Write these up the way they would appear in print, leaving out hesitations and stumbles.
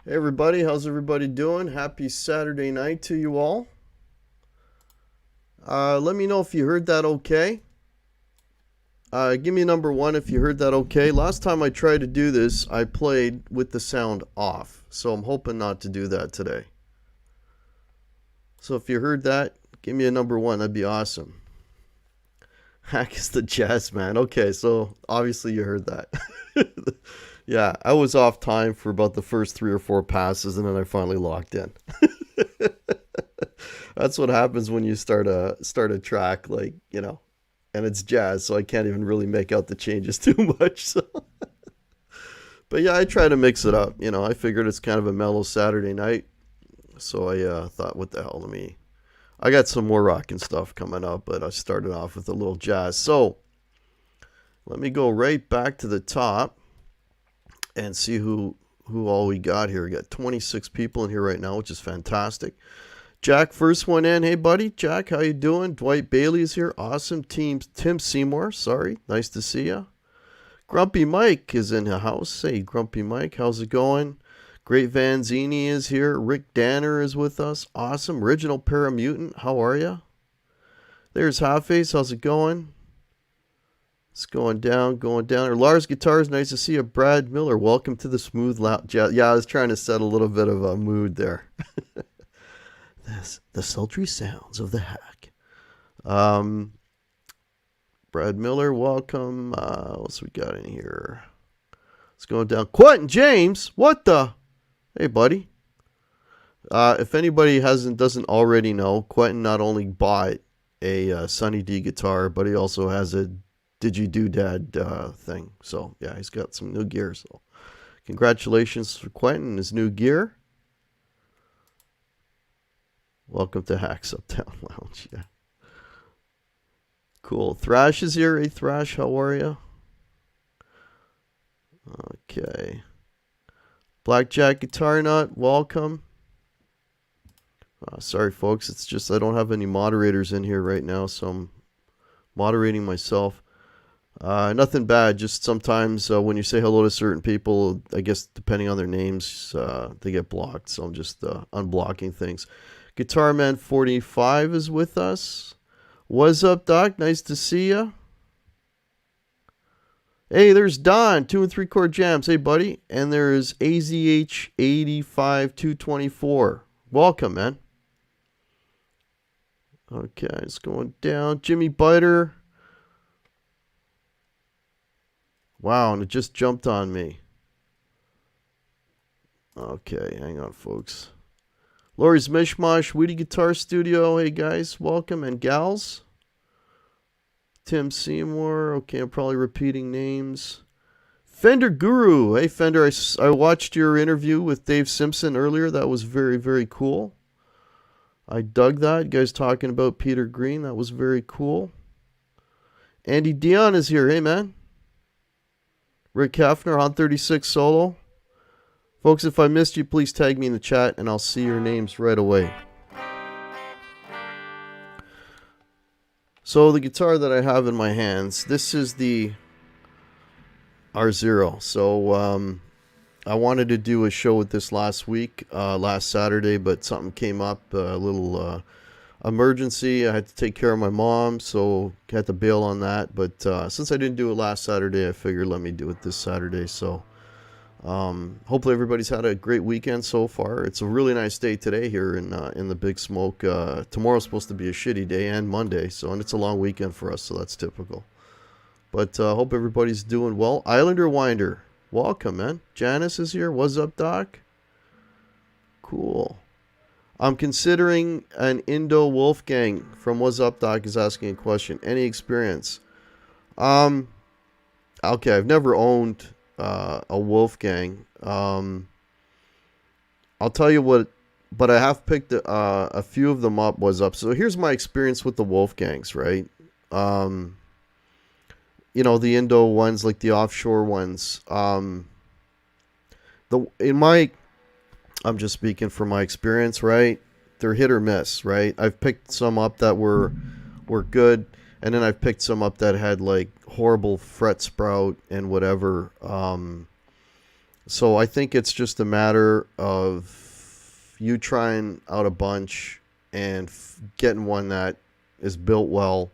Hey everybody, how's everybody doing? Happy Saturday night to you all. Let me know if you heard that okay. Give me a number one if you heard that okay. Last time I tried to do this, I played with the sound off, so I'm hoping not to do that today. So if you heard that, give me a number one. That'd be awesome. Hack is the jazz man. Okay, so obviously you heard that. Yeah, I was off time for about the first three or four passes, and then I finally locked in. That's what happens when you start a track, and it's jazz, so I can't even really make out the changes too much. So, but yeah, I try to mix it up. I figured it's kind of a mellow Saturday night, so I thought, what the hell, I got some more rockin' stuff coming up, but I started off with a little jazz. So let me go right back to the top and see who all we got here. We got 26 people in here right now, which is fantastic. Jack, first one in. Hey, buddy. Jack, how you doing? Dwight Bailey is here. Awesome. Tim Seymour. Sorry. Nice to see you. Grumpy Mike is in the house. Hey, Grumpy Mike. How's it going? Great Vanzini is here. Rick Danner is with us. Awesome. Original Paramutant. How are you? There's Half-Face. How's it going? It's going down. Lars Guitars. Nice to see you. Brad Miller. Welcome to the Smooth Loud Jazz. Yeah, I was trying to set a little bit of a mood there. The sultry sounds of the hack. Brad Miller, welcome. What else we got in here? It's going down. Quentin James, what the? Hey, buddy. If anybody doesn't already know, Quentin not only bought a Sunny D guitar, but he also has a Digi-Doodad thing. So yeah, he's got some new gear. So congratulations for Quentin and his new gear. Welcome to Hacks Uptown Lounge. Yeah. Cool. Thrash is here. Hey, Thrash, how are you? Okay. Blackjack Guitar Nut, welcome. Sorry, folks. It's just I don't have any moderators in here right now, so I'm moderating myself. Nothing bad. Just sometimes when you say hello to certain people, I guess depending on their names, they get blocked. So I'm just unblocking things. Guitar Man 45 is with us. What's up, Doc? Nice to see ya. Hey, there's Don, 2 and 3 chord jams. Hey, buddy. And there's AZH 85224. Welcome, man. Okay, it's going down. Jimmy Biter. Wow, and it just jumped on me. Okay, hang on, folks. Lori's Mishmash, Weedy Guitar Studio. Hey, guys, welcome. And gals. Tim Seymour. Okay, I'm probably repeating names. Fender Guru. Hey, Fender, I watched your interview with Dave Simpson earlier. That was very, very cool. I dug that. You guys talking about Peter Green. That was very cool. Andy Dion is here. Hey, man. Rick Hefner on 36 solo. Folks, if I missed you, please tag me in the chat and I'll see your names right away. So the guitar that I have in my hands, this is the R0. So I wanted to do a show with this last Saturday, but something came up, a little emergency. I had to take care of my mom, so I had to bail on that. But since I didn't do it last Saturday, I figured let me do it this Saturday. So hopefully everybody's had a great weekend so far. It's a really nice day today here in the Big Smoke. Tomorrow's supposed to be a shitty day and Monday, and it's a long weekend for us, so that's typical. But hope everybody's doing well. Islander Winder, welcome, man. Janice is here. What's up, Doc? Cool. I'm considering an Indo Wolfgang from What's Up, Doc is asking a question. Any experience? Okay, I've never owned a Wolfgang. I'll tell you what, but I have picked a few of them up. Was up. So here's my experience with the Wolfgangs, right? The Indo ones, like the offshore ones. I'm just speaking from my experience, right? They're hit or miss, right? I've picked some up that were good, and then I've picked some up that had like horrible fret sprout and whatever. So I think it's just a matter of you trying out a bunch and getting one that is built well.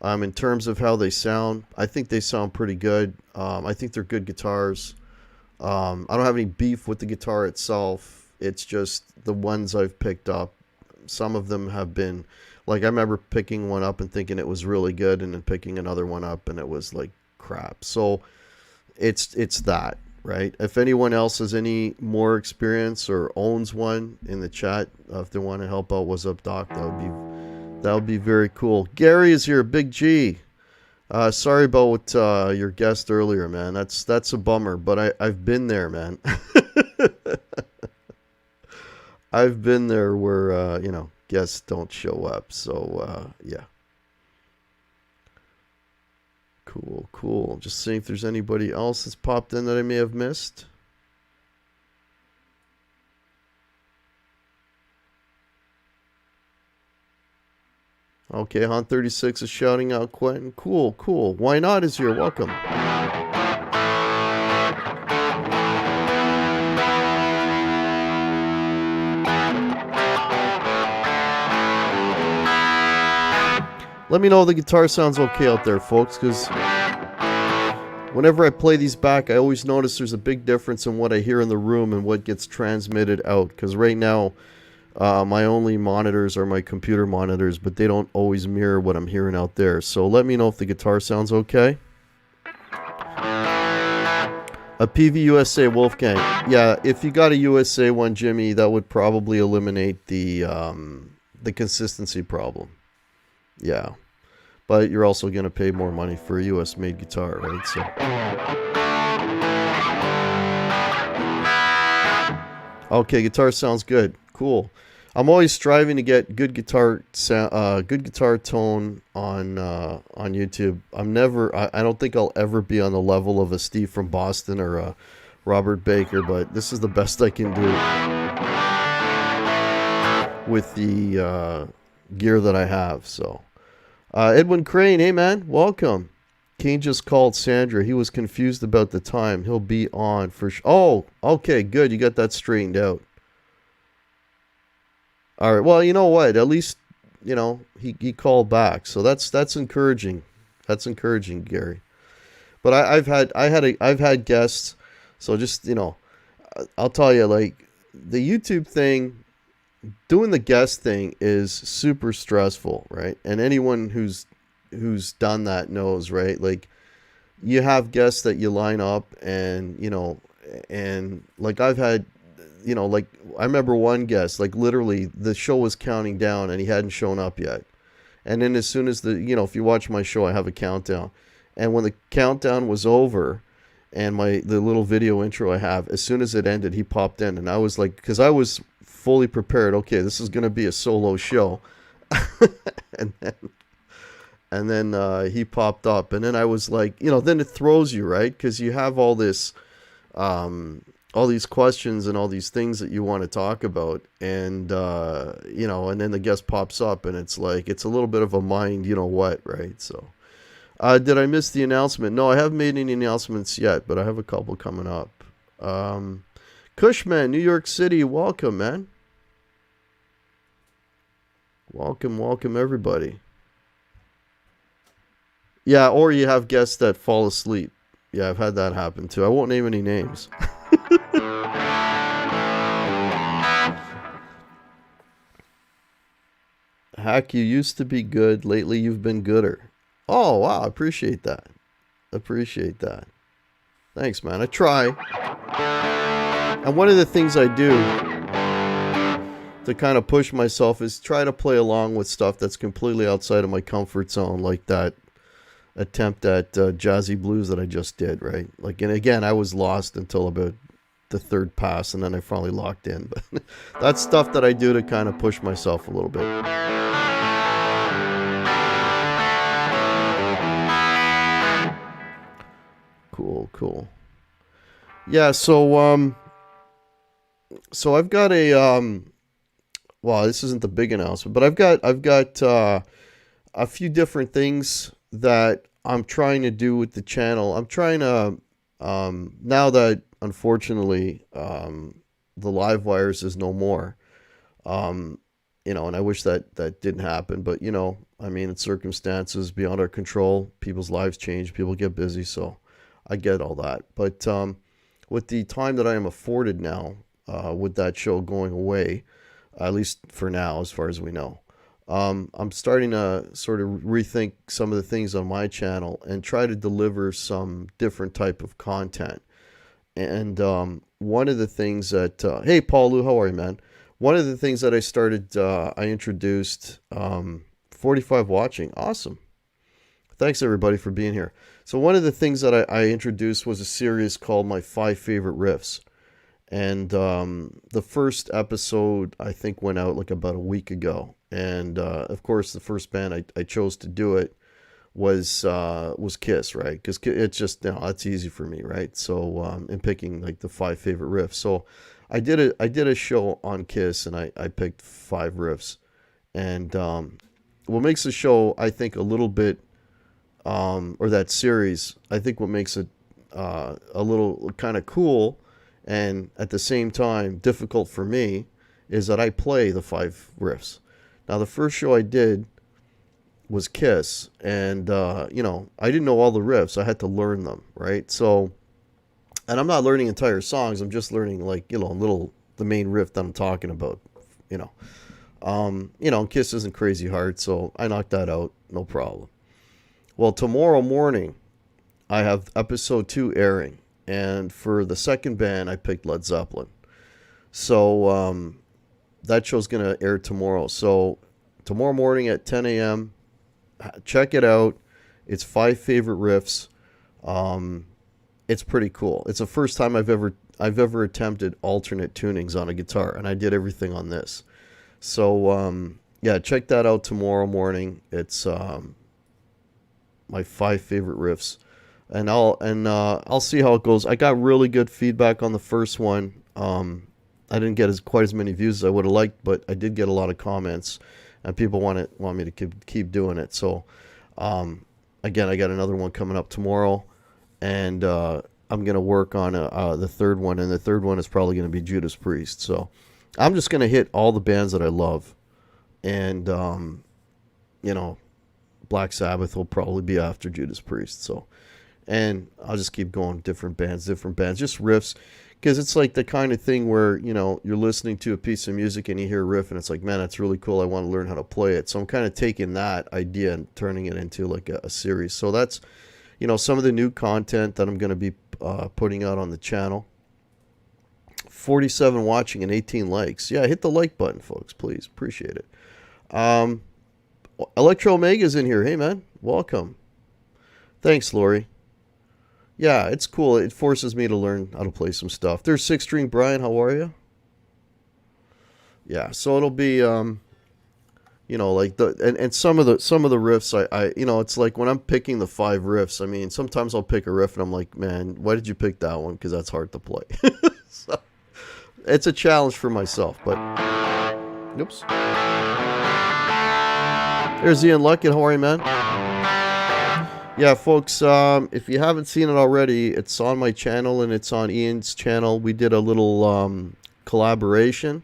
In terms of how they sound, I think they sound pretty good. I think they're good guitars. I don't have any beef with the guitar itself. It's just the ones I've picked up. Some of them have been, like, I remember picking one up and thinking it was really good, and then picking another one up and it was like crap. So it's that, right? If anyone else has any more experience or owns one in the chat, if they want to help out, what's up, Doc? That would be very cool. Gary is here, Big G. Sorry about your guest earlier, man. That's a bummer, but I've been there, man. I've been there where guests don't show up. So yeah. Cool. Just seeing if there's anybody else that's popped in that I may have missed. Okay, Han 36 is shouting out Quentin. Cool. Why Not is here. Welcome. Let me know if the guitar sounds okay out there, folks, because whenever I play these back, I always notice there's a big difference in what I hear in the room and what gets transmitted out. Because right now, my only monitors are my computer monitors, but they don't always mirror what I'm hearing out there. So let me know if the guitar sounds okay. A PV USA Wolfgang. Yeah, if you got a USA one, Jimmy, that would probably eliminate the consistency problem. Yeah. But you're also going to pay more money for a US made guitar, right? So okay, guitar sounds good. Cool. I'm always striving to get good guitar tone on YouTube. I don't think I'll ever be on the level of a Steve from Boston or a Robert Baker, but this is the best I can do with the gear that I have. So Edwin Crane, hey man, welcome. Kane just called Sandra. He was confused about the time. He'll be on for Oh, okay, good. You got that straightened out. All right. Well, you know what? At least, he called back. So that's encouraging. That's encouraging, Gary. But I've had guests. So just, I'll tell you, like, the YouTube thing, doing the guest thing is super stressful, right? And anyone who's done that knows, right? Like, you have guests that you line up, and like, I've had, like, I remember one guest, like, literally the show was counting down and he hadn't shown up yet. And then as soon as if you watch my show, I have a countdown. And when the countdown was over, and the little video intro I have, as soon as it ended, he popped in, and I was like, because I was fully prepared. Okay, this is going to be a solo show. and then he popped up, and then I was like, then it throws you, right? Because you have all this, all these questions and all these things that you want to talk about, and and then the guest pops up, and it's like, it's a little bit of a mind, right? So, did I miss the announcement? No, I haven't made any announcements yet, but I have a couple coming up. Cushman, New York City, welcome, man. Welcome, everybody. Yeah, or you have guests that fall asleep. Yeah, I've had that happen too. I won't name any names. Hack, you used to be good. Lately, you've been gooder. Oh, wow. Appreciate that. Thanks, man. I try. And one of the things I do to kind of push myself is try to play along with stuff that's completely outside of my comfort zone, like that attempt at jazzy blues that I just did, right? Like, and again, I was lost until about the third pass, and then I finally locked in. But that's stuff that I do to kind of push myself a little bit. Cool. Yeah, so I've got a well, this isn't the big announcement, but I've got a few different things that I'm trying to do with the channel. I'm trying to now that unfortunately, the live wires is no more. Um, and I wish that didn't happen, but I mean, it's circumstances beyond our control. People's lives change, people get busy, so I get all that. But with the time that I am afforded now, with that show going away, at least for now, as far as we know, I'm starting to sort of rethink some of the things on my channel and try to deliver some different type of content. And one of the things that, hey, Paul Lou, how are you, man? One of the things that I introduced, 45 watching. Awesome. Thanks, everybody, for being here. So one of the things that I introduced was a series called My 5 Favorite Riffs. And the first episode, I think, went out like about a week ago. And of course, the first band I chose to do it was Kiss, right? Because it's just, that's easy for me, right? So in picking like the 5 favorite riffs. So I did a show on Kiss, and I picked 5 riffs. And what makes the show, I think, a little bit, or that series, I think what makes it a little kind of cool, and at the same time difficult for me, is that I play the 5 riffs. Now, the first show I did was Kiss, and I didn't know all the riffs. I had to learn them, right? So, and I'm not learning entire songs. I'm just learning the main riff that I'm talking about. Kiss isn't crazy hard, so I knocked that out, no problem. Well, tomorrow morning I have episode 2 airing, and for the second band I picked Led Zeppelin. So that show's gonna air tomorrow. So tomorrow morning at 10 a.m. check it out. It's 5 favorite riffs. It's pretty cool. It's the first time I've ever attempted alternate tunings on a guitar, and I did everything on this. So check that out tomorrow morning. It's my 5 favorite riffs, and I'll see how it goes. I got really good feedback on the first one. I didn't get quite as many views as I would have liked, but I did get a lot of comments, and people want me to keep doing it. So again, I got another one coming up tomorrow, and I'm gonna work on the third one, and the third one is probably gonna be Judas Priest. So I'm just gonna hit all the bands that I love, and Black Sabbath will probably be after Judas Priest. So, and I'll just keep going, different bands, just riffs, because it's like the kind of thing where you're listening to a piece of music and you hear a riff and it's like, man, that's really cool. I want to learn how to play it. So I'm kind of taking that idea and turning it into like a series. So that's some of the new content that I'm going to be putting out on the channel. 47 watching and 18 likes. Yeah, hit the like button, folks, please. Appreciate it. Electro Omega's in here. Hey, man. Welcome. Thanks, Lori. Yeah, it's cool. It forces me to learn how to play some stuff. There's 6 String Brian. How are you? Yeah, so it'll be, like and some of the riffs, I it's like when I'm picking the 5 riffs, I mean, sometimes I'll pick a riff and I'm like, man, why did you pick that one? Because that's hard to play. So it's a challenge for myself, but, oops. There's Ian Luckett. How are you, man? Yeah, folks, if you haven't seen it already, it's on my channel and it's on Ian's channel. We did a little collaboration.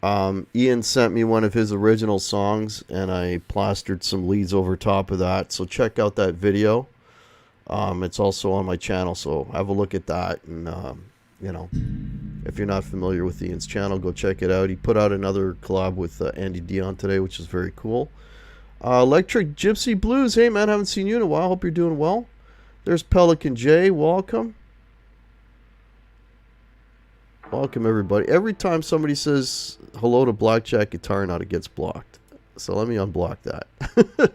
Ian sent me one of his original songs, and I plastered some leads over top of that. So check out that video. It's also on my channel, so have a look at that. And, if you're not familiar with Ian's channel, go check it out. He put out another collab with Andy Dion today, which is very cool. Electric Gypsy Blues. Hey, man, haven't seen you in a while. Hope you're doing well. There's Pelican J. Welcome. Welcome, everybody. Every time somebody says hello to Blackjack Guitar Nut, it gets blocked. So let me unblock that.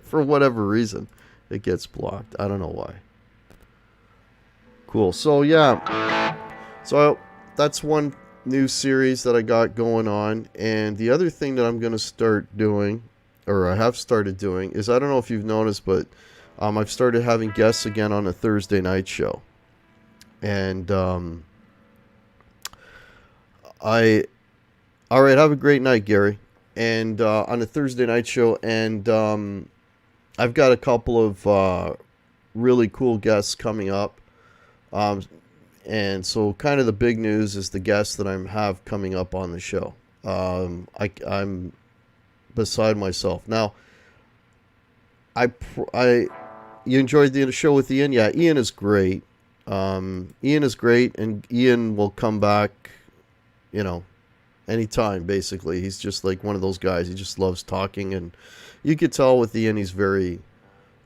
For whatever reason, it gets blocked. I don't know why. Cool. So, yeah. So that's one new series that I got going on. And the other thing that I'm going to start doing, or I have started doing, is, I don't know if you've noticed, but I've started having guests again on a Thursday night show. And all right, have a great night, Gary. And on a Thursday night show, and I've got a couple of really cool guests coming up. And so kind of the big news is the guest that I have coming up on the show. I'm beside myself now. I you enjoyed the show with Ian? Yeah, Ian is great. Ian is great, and Ian will come back, you know, anytime. Basically, he's just like one of those guys. He just loves talking, and you could tell with Ian, he's very,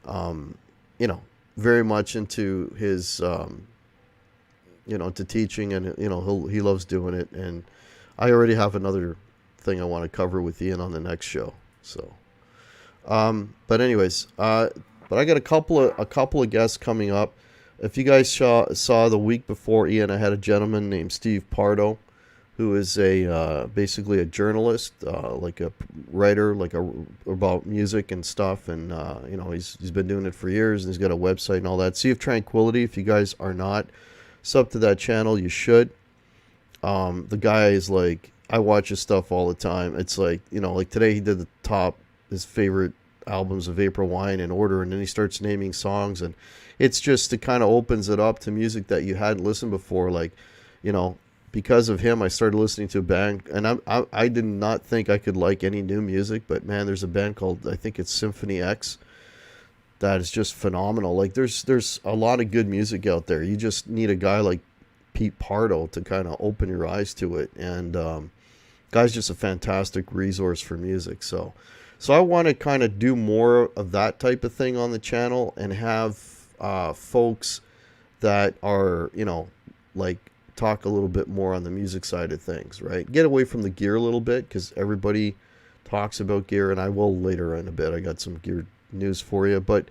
you know, very much into his, to teaching, and he loves doing it. And I already have another thing I want to cover with Ian on the next show. So, but anyways, but I got a couple of guests coming up. If you guys saw the week before Ian, I had a gentleman named Steve Pardo, who is basically a journalist, like a writer, about music and stuff, and he's been doing it for years, and he's got a website and all that. Sea of Tranquility. If you guys are not sub to that channel, you should. The guy is like, I watch his stuff all the time. It's like, like today he did his favorite albums of April Wine in order, and then he starts naming songs, and it's just, it kind of opens it up to music that you hadn't listened before. Like, because of him, I started listening to a band, and I did not think I could like any new music, but man, there's a band called, I think it's Symphony X, that is just phenomenal. Like, there's a lot of good music out there. You just need a guy like Pete Pardo to kind of open your eyes to it, and guy's just a fantastic resource for music. So I want to kind of do more of that type of thing on the channel, and have folks that are, like, talk a little bit more on the music side of things, right? Get away from the gear a little bit, because everybody talks about gear, and I will later in a bit. I got some gear news for you, but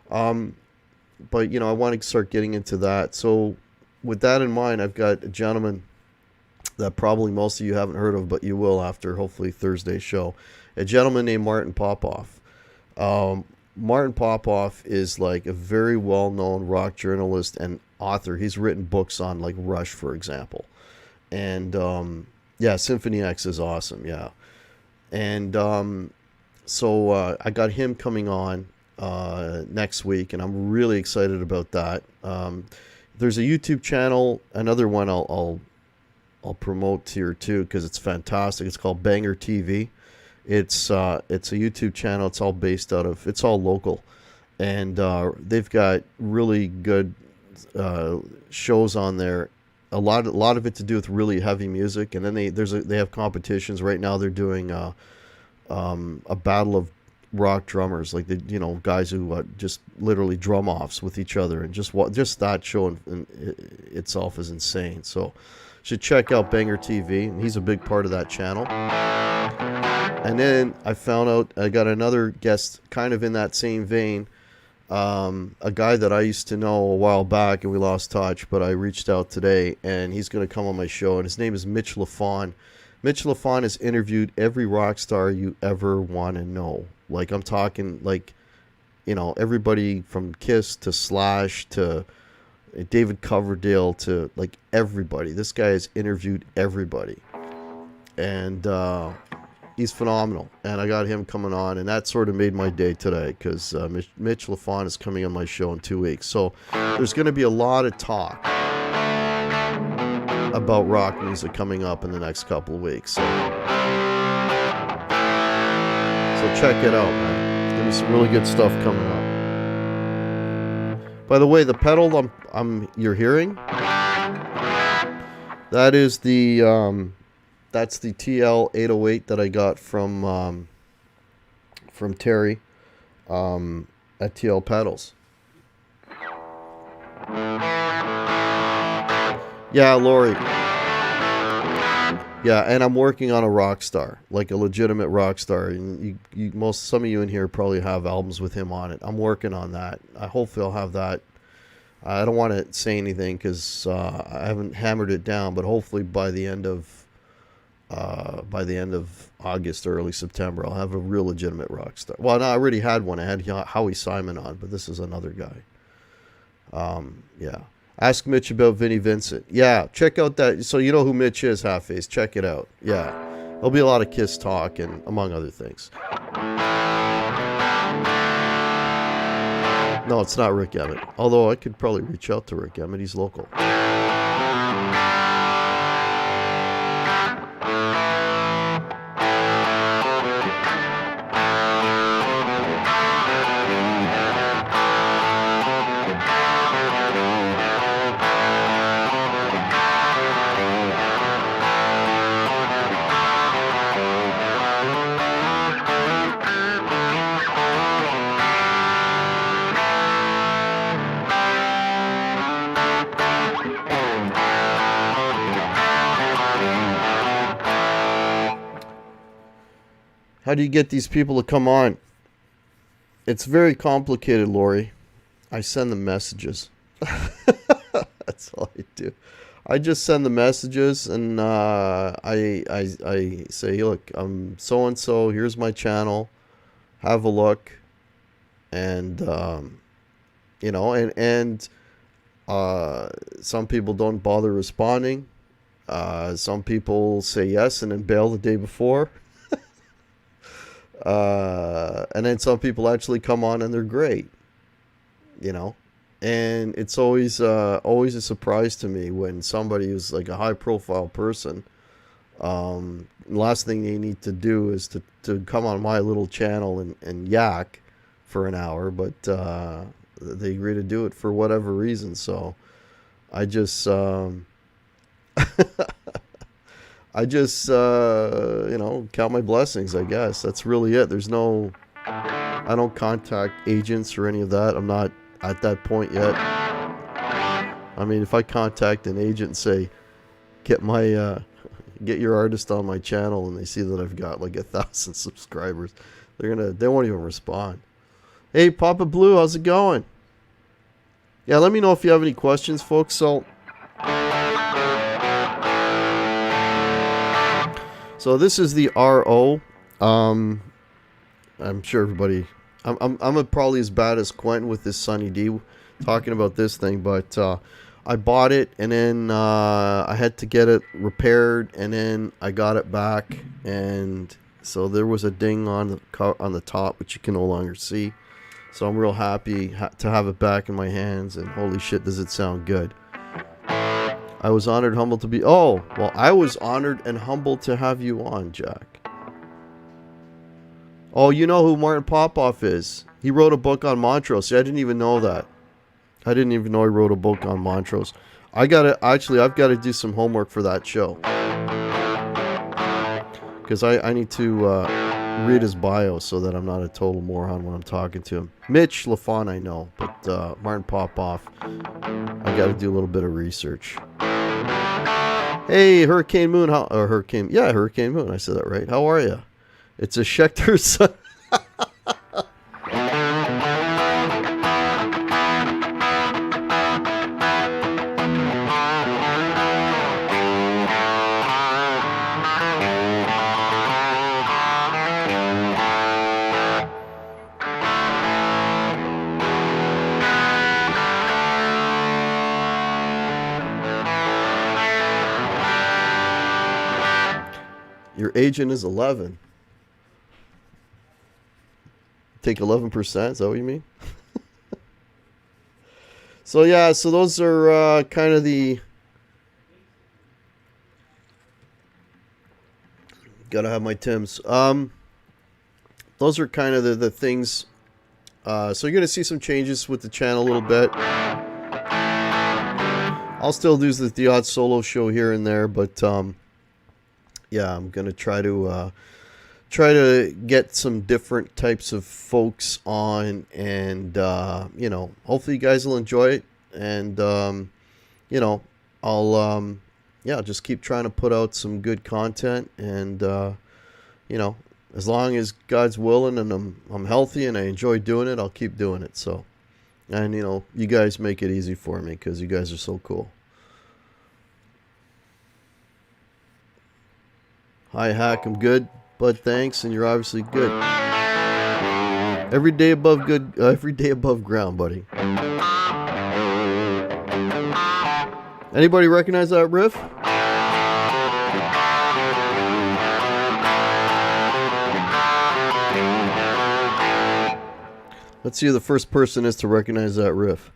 I want to start getting into that. So with that in mind, I've got a gentleman that probably most of you haven't heard of, but you will after hopefully Thursday's show. A gentleman named Martin Popoff. Martin Popoff is like a very well-known rock journalist and author. He's written books on like Rush, for example. And Symphony X is awesome, yeah. And so I got him coming on next week, and I'm really excited about that. There's a YouTube channel, another one I'll promote here too, because it's fantastic. It's called Banger TV. It's a YouTube channel. It's all local, and they've got really good shows on there. A lot of it to do with really heavy music, and then they have competitions right now. They're doing a battle of rock drummers, like guys who just literally drum offs with each other, and just that show in itself is insane. So should check out Banger TV, and he's a big part of that channel. And then I found out I got another guest kind of in that same vein, a guy that I used to know a while back, and we lost touch, but I reached out today, and he's going to come on my show, and his name is Mitch LaFon. Mitch LaFon has interviewed every rock star you ever want to know. Like, I'm talking, like, everybody from Kiss to Slash to David Coverdale to, like, everybody. This guy has interviewed everybody. And he's phenomenal. And I got him coming on, and that sort of made my day today, because Mitch LaFon is coming on my show in 2 weeks. So there's going to be a lot of talk about rock music coming up in the next couple of weeks. So check it out, man. There's going to be some really good stuff coming up. By the way, the pedal you're hearing, that is that's the TL808 that I got from Terry at TL Pedals. Yeah, Lori. Yeah, and I'm working on a rock star, like a legitimate rock star. And some of you in here probably have albums with him on it. I'm working on that. Hopefully I'll have that. I don't want to say anything because I haven't hammered it down, but hopefully by the end of August or early September, I'll have a real legitimate rock star. Well, no, I already had one. I had Howie Simon on, but this is another guy. Yeah. Ask Mitch about Vinnie Vincent. Yeah, check out that. So you know who Mitch is, Half-Face. Check it out. Yeah. There'll be a lot of Kiss talk, and among other things. No, it's not Rick Emmett. Although I could probably reach out to Rick Emmett. He's local. How do you get these people to come on? It's very complicated, Lori. I send them messages. That's all I do. I just send the messages, and I say, look, I'm so and so. Here's my channel. Have a look, and some people don't bother responding. Some people say yes and then bail the day before. And then some people actually come on and they're great, and it's always a surprise to me when somebody who's like a high profile person, the last thing they need to do is to come on my little channel and yak for an hour, but they agree to do it for whatever reason. So I just count my blessings, I guess. That's really it. I don't contact agents or any of that. I'm not at that point yet. I mean, if I contact an agent and say, get your artist on my channel, and they see that I've got like 1,000 subscribers, they won't even respond. Hey, Papa Blue, how's it going? Yeah, let me know if you have any questions, folks. So this is the RO. I'm sure everybody. I'm probably as bad as Quentin with this Sunny D talking about this thing, but I bought it and then I had to get it repaired, and then I got it back, and so there was a ding on the top, which you can no longer see. So I'm real happy to have it back in my hands, and holy shit, does it sound good. I was honored and humbled to be... Oh, well, I was honored and humbled to have you on, Jack. Oh, you know who Martin Popoff is. He wrote a book on Montrose. See, I didn't even know that. I didn't even know he wrote a book on Montrose. I've got to do some homework for that show. Because I need to read his bio so that I'm not a total moron when I'm talking to him. Mitch LaFon I know, but Martin Popoff, I got to do a little bit of research. Hey, Hurricane Moon, Hurricane Moon, I said that right. How are you? It's a Schecter son. Your agent is 11. Take 11%, is that what you mean? So yeah, so those are kind of the... Gotta have my Tims. Those are kind of the things. So you're going to see some changes with the channel a little bit. I'll still do the odd solo show here and there, but yeah, I'm going to try to get some different types of folks on, and hopefully you guys will enjoy it, and I'll just keep trying to put out some good content, and as long as God's willing and I'm healthy and I enjoy doing it, I'll keep doing it. So, and you guys make it easy for me because you guys are so cool. Hi, Hack, I'm good, bud, thanks, and you're obviously good. Every day above ground, buddy. Anybody recognize that riff? Let's see who the first person is to recognize that riff.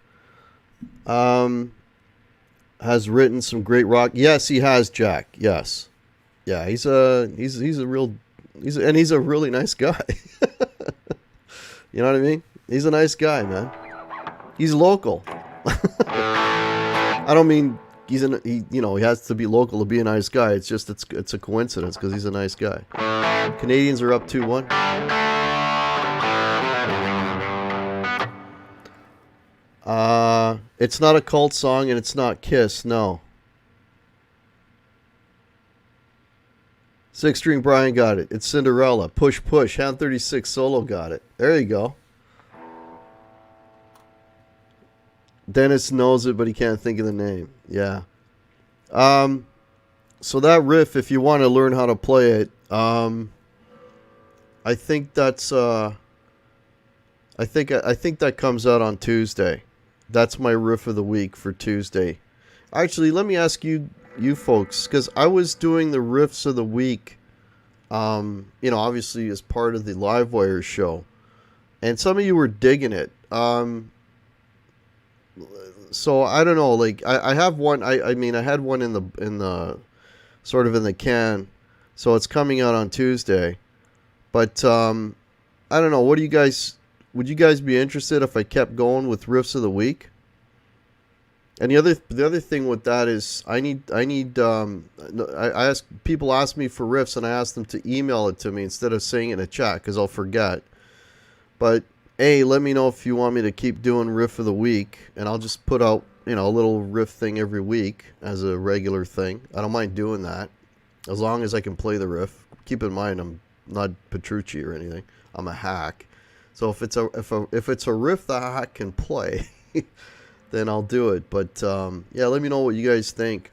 has written some great rock. Yes, he has, Jack. Yes. Yeah, he's a real he's a really nice guy. You know what I mean? He's a nice guy, man. He's local. I don't mean he has to be local to be a nice guy. It's just it's a coincidence because he's a nice guy. Canadians are up 2-1. It's not a cult song and it's not Kiss, no. Six String Brian got it. It's Cinderella. Push Push. Hand 36 Solo got it. There you go. Dennis knows it, but he can't think of the name. Yeah. So that riff, if you want to learn how to play it, I think that's I think that comes out on Tuesday. That's my riff of the week for Tuesday. Actually, let me ask you folks, because I was doing the riffs of the week, obviously as part of the Livewire show, and some of you were digging it. So I don't know, like I have one. I mean I had one in the sort of in the can, so it's coming out on Tuesday. But I don't know. What do you guys? Would you guys be interested if I kept going with riffs of the week? And the other thing with that is I ask people ask me for riffs and I ask them to email it to me instead of saying it in a chat because I'll forget. But let me know if you want me to keep doing riff of the week, and I'll just put out a little riff thing every week as a regular thing. I don't mind doing that as long as I can play the riff. Keep in mind I'm not Petrucci or anything. I'm a hack. So if it's a riff the hack can play, then I'll do it. But let me know what you guys think.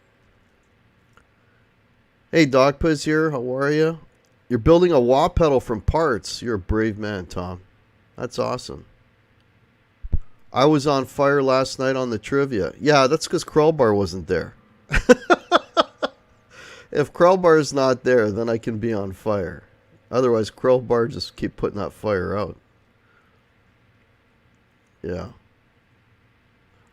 Hey, Dogpiz here. How are you? You're building a wah pedal from parts. You're a brave man, Tom. That's awesome. I was on fire last night on the trivia. Yeah, that's because Krellbar wasn't there. If Krellbar is not there, then I can be on fire. Otherwise, Krellbar just keep putting that fire out. Yeah.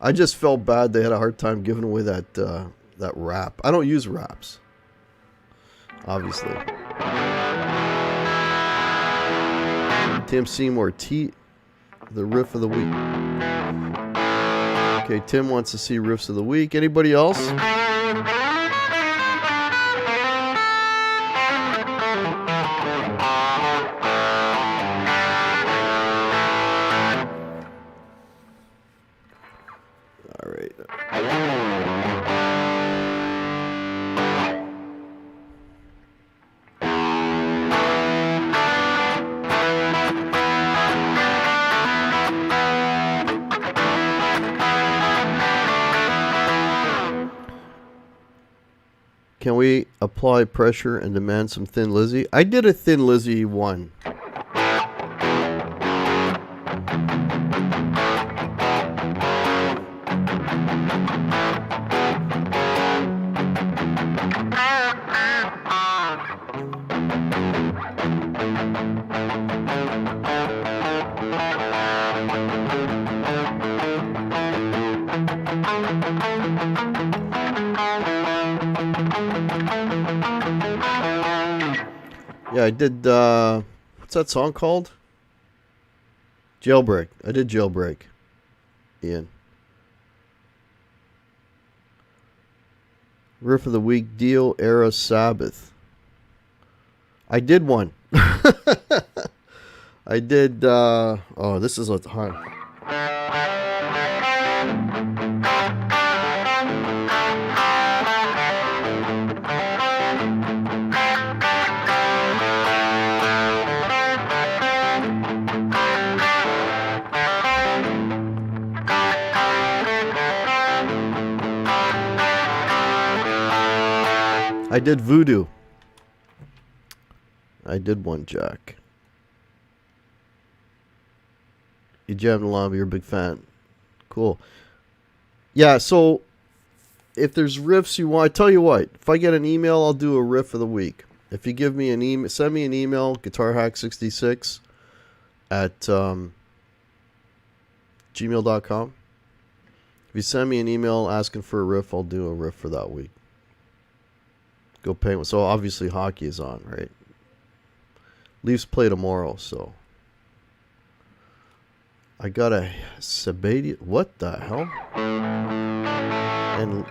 I just felt bad they had a hard time giving away that wrap. I don't use wraps, obviously. Tim Seymour, the riff of the week. Okay, Tim wants to see riffs of the week. Anybody else? All right. Can we apply pressure and demand some Thin Lizzy? I did a Thin Lizzy one. Yeah, I did, what's that song called? Jailbreak. I did Jailbreak, Ian. Riff of the Week, Dio Era Sabbath. I did one. I did, this is a hard. I did Voodoo. I did one, Jack. You jammed along, you're a big fan. Cool. Yeah, so if there's riffs you want, I tell you what, if I get an email, I'll do a riff of the week. If you give me an email, send me an email, guitarhack66 at gmail.com, If you send me an email asking for a riff, I'll do a riff for that week. Go pay. So obviously hockey is on, right? Leafs play tomorrow, so I got a Sabadia. What the hell? And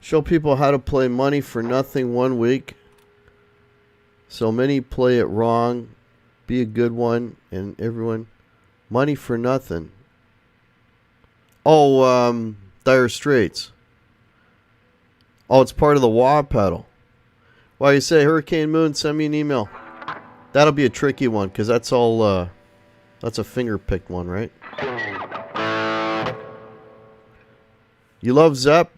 show people how to play Money for Nothing 1 week. So many play it wrong. Be a good one, and everyone. Money for Nothing. Oh, Dire Straits. Oh, it's part of the wah pedal. Why you say Hurricane Moon? Send me an email. That'll be a tricky one because that's all. That's a finger picked one, right? You love Zepp?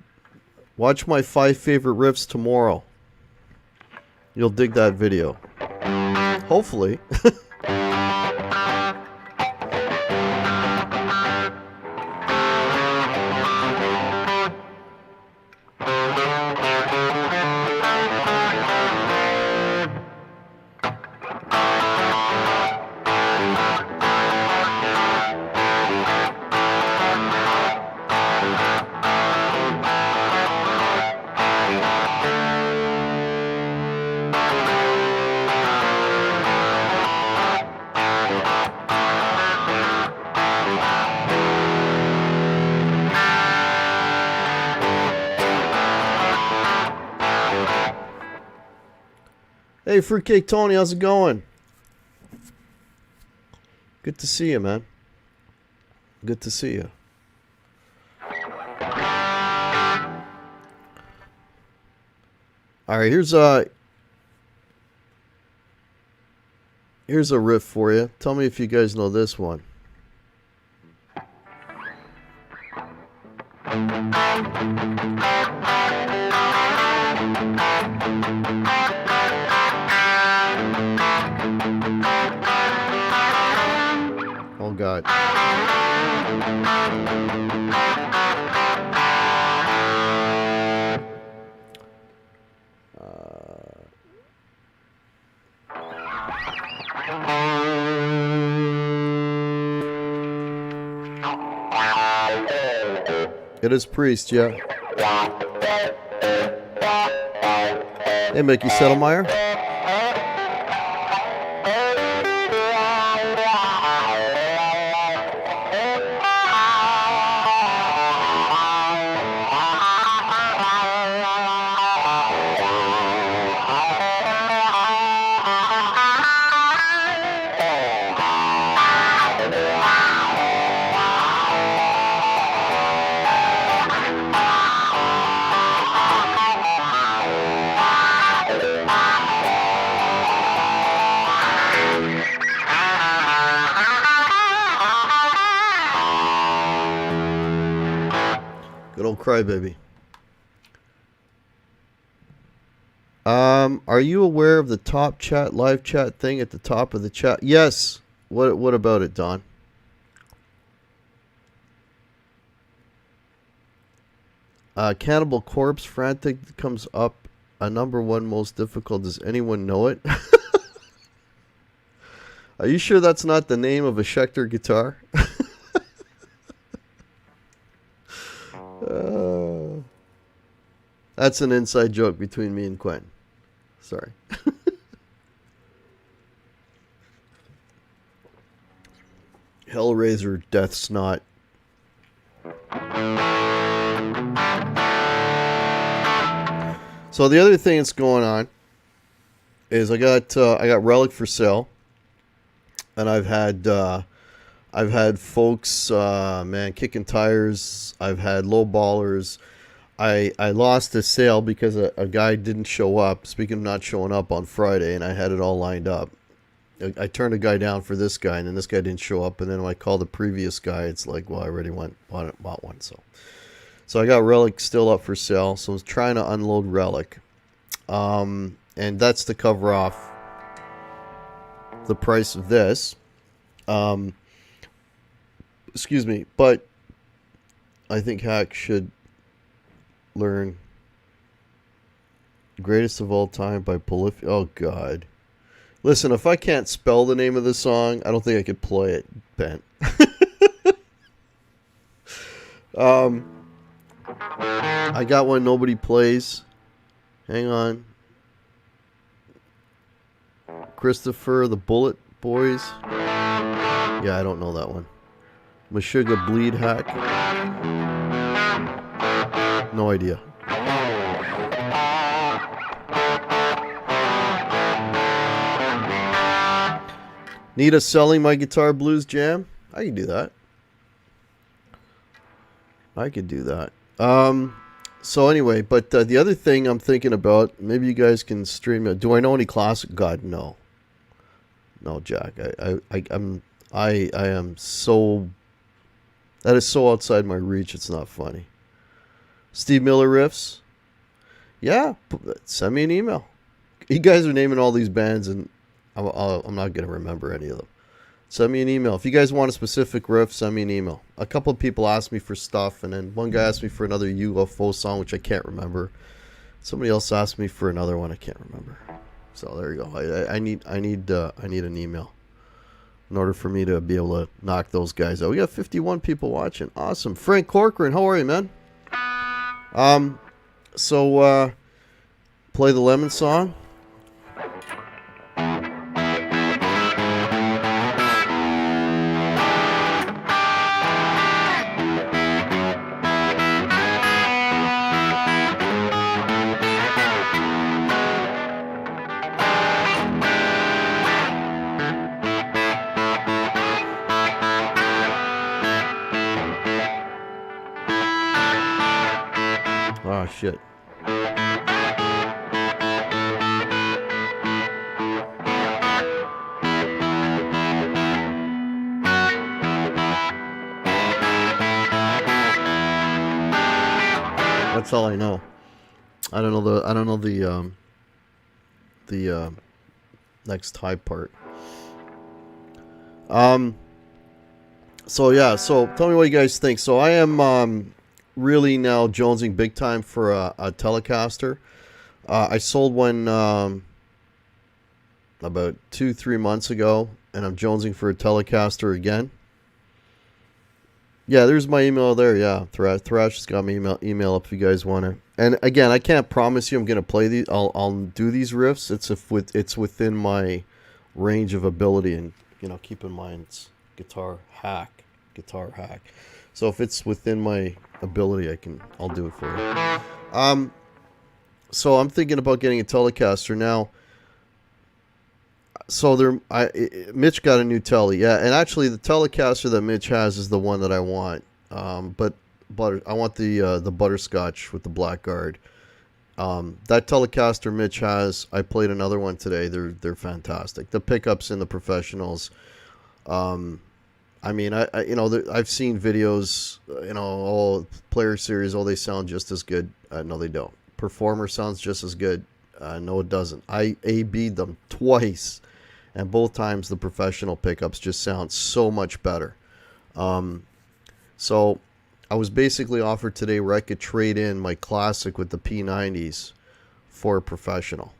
Watch my 5 favorite riffs tomorrow. You'll dig that video. Hopefully. Hey, Fruitcake Tony, how's it going? Good to see you, man. Good to see you. All right, here's a riff for you. Tell me if you guys know this one. Oh God. It is Priest, yeah. Hey, Mickey Settlemeyer. Good old crybaby. Are you aware of the top chat, live chat thing at the top of the chat? Yes. What about it, Don? Cannibal Corpse Frantic comes up a number 1 most difficult. Does anyone know it? Are you sure that's not the name of a Schecter guitar? That's an inside joke between me and Quentin. Sorry. Hellraiser Death Snot. So the other thing that's going on is I got Relic for sale, and I've had folks man kicking tires. I've had low ballers. I lost a sale because a guy didn't show up. Speaking of not showing up on Friday, and I had it all lined up. I turned a guy down for this guy, and then this guy didn't show up. And then when I called the previous guy, it's like, well, I already bought one. So I got Relic still up for sale. So I was trying to unload Relic. And that's to cover off the price of this. Excuse me. But I think Hack should learn Greatest of All Time by Oh, God. Listen, if I can't spell the name of the song, I don't think I could play it, Ben. I got one nobody plays. Hang on. Christopher, the Bullet Boys. Yeah, I don't know that one. Meshuggah Bleed Hack. No idea. Need a Selling My Guitar Blues jam? I can do that. I could do that. So anyway, but the other thing I'm thinking about, maybe you guys can stream it. Do I know any classic? God, no. No, Jack. I am so... That is so outside my reach, it's not funny. Steve Miller Riffs? Yeah, send me an email. You guys are naming all these bands, and I'm not going to remember any of them. Send me an email. If you guys want a specific riff, send me an email. A couple of people asked me for stuff, and then one guy asked me for another UFO song, which I can't remember. Somebody else asked me for another one I can't remember. So there you go. I need an email in order for me to be able to knock those guys out. We got 51 people watching. Awesome. Frank Corcoran, how are you, man? So play the Lemon song. Oh, shit. That's all I know. I don't know the next high part. So yeah, so tell me what you guys think. So I am really now jonesing big time for a Telecaster. I sold one about 2-3 months ago, and I'm jonesing for a Telecaster again. Yeah, there's my email there. Yeah, Thrash has got my email up if you guys want to. And again, I can't promise you I'm gonna play these. I'll do these riffs. It's within my range of ability, and keep in mind it's guitar hack. So if it's within my ability, I'll do it for you. So I'm thinking about getting a Telecaster now. So Mitch got a new Tele, yeah, and actually the Telecaster that Mitch has is the one that I want. But I want the butterscotch with the black guard. That Telecaster Mitch has, I played another one today. They're fantastic. The pickups in the professionals. I mean, I've seen videos, Player Series, they sound just as good. No, they don't. Performer sounds just as good. No, it doesn't. I A-B'd them twice, and both times the professional pickups just sound so much better. So I was basically offered today where I could trade in my classic with the P90s for a professional,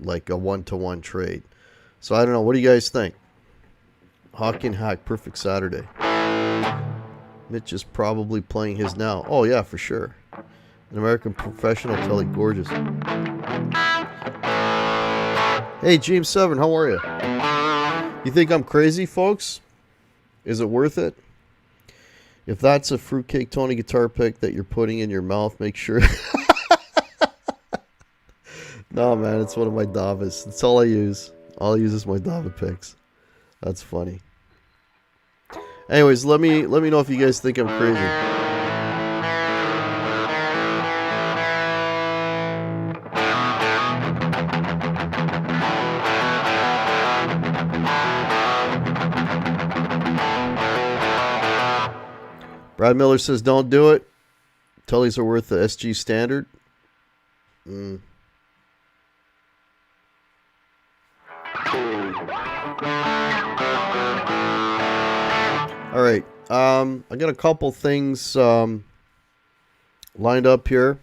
like a 1-to-1 trade. So I don't know. What do you guys think? Hawk and Hack, perfect Saturday. Mitch is probably playing his now. Oh, yeah, for sure. An American Professional Tele, gorgeous. Hey, James 7, how are you? You think I'm crazy, folks? Is it worth it? If that's a Fruitcake Tony guitar pick that you're putting in your mouth, make sure... No, man, it's one of my Davas. That's all I use. All I use is my Dava picks. That's funny. Anyways, let me know if you guys think I'm crazy. Brad Miller says don't do it. Tullys are worth the SG standard. All right. I got a couple things lined up here.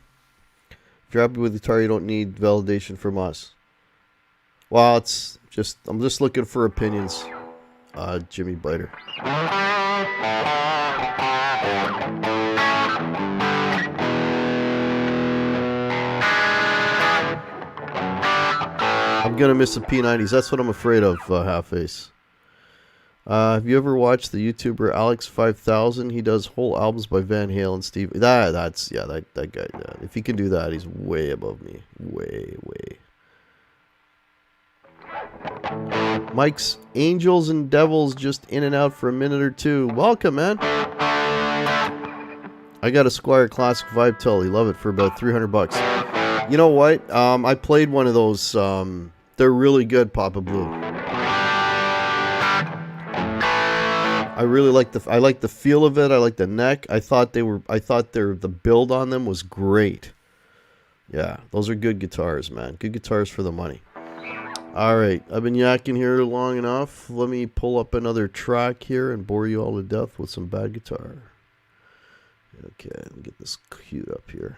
If you're happy with the guitar, you don't need validation from us. Well, it's just I'm just looking for opinions. Jimmy Biter. I'm gonna miss the P90s. That's what I'm afraid of, Half Ace. Have you ever watched the YouTuber Alex 5000? He does whole albums by Van Halen, Steve. That guy. Yeah. If he can do that, he's way above me. Way. Mike's Angels and Devils just in and out for a minute or two. Welcome, man. I got a Squire Classic Vibe Tully. Love it for about $300. You know what? I played one of those. They're really good, Papa Blue. I really like the feel of it. I like the neck. I thought the build on them was great. Yeah, those are good guitars, man. Good guitars for the money. All right, I've been yakking here long enough. Let me pull up another track here and bore you all to death with some bad guitar. Okay, let me get this queued up here.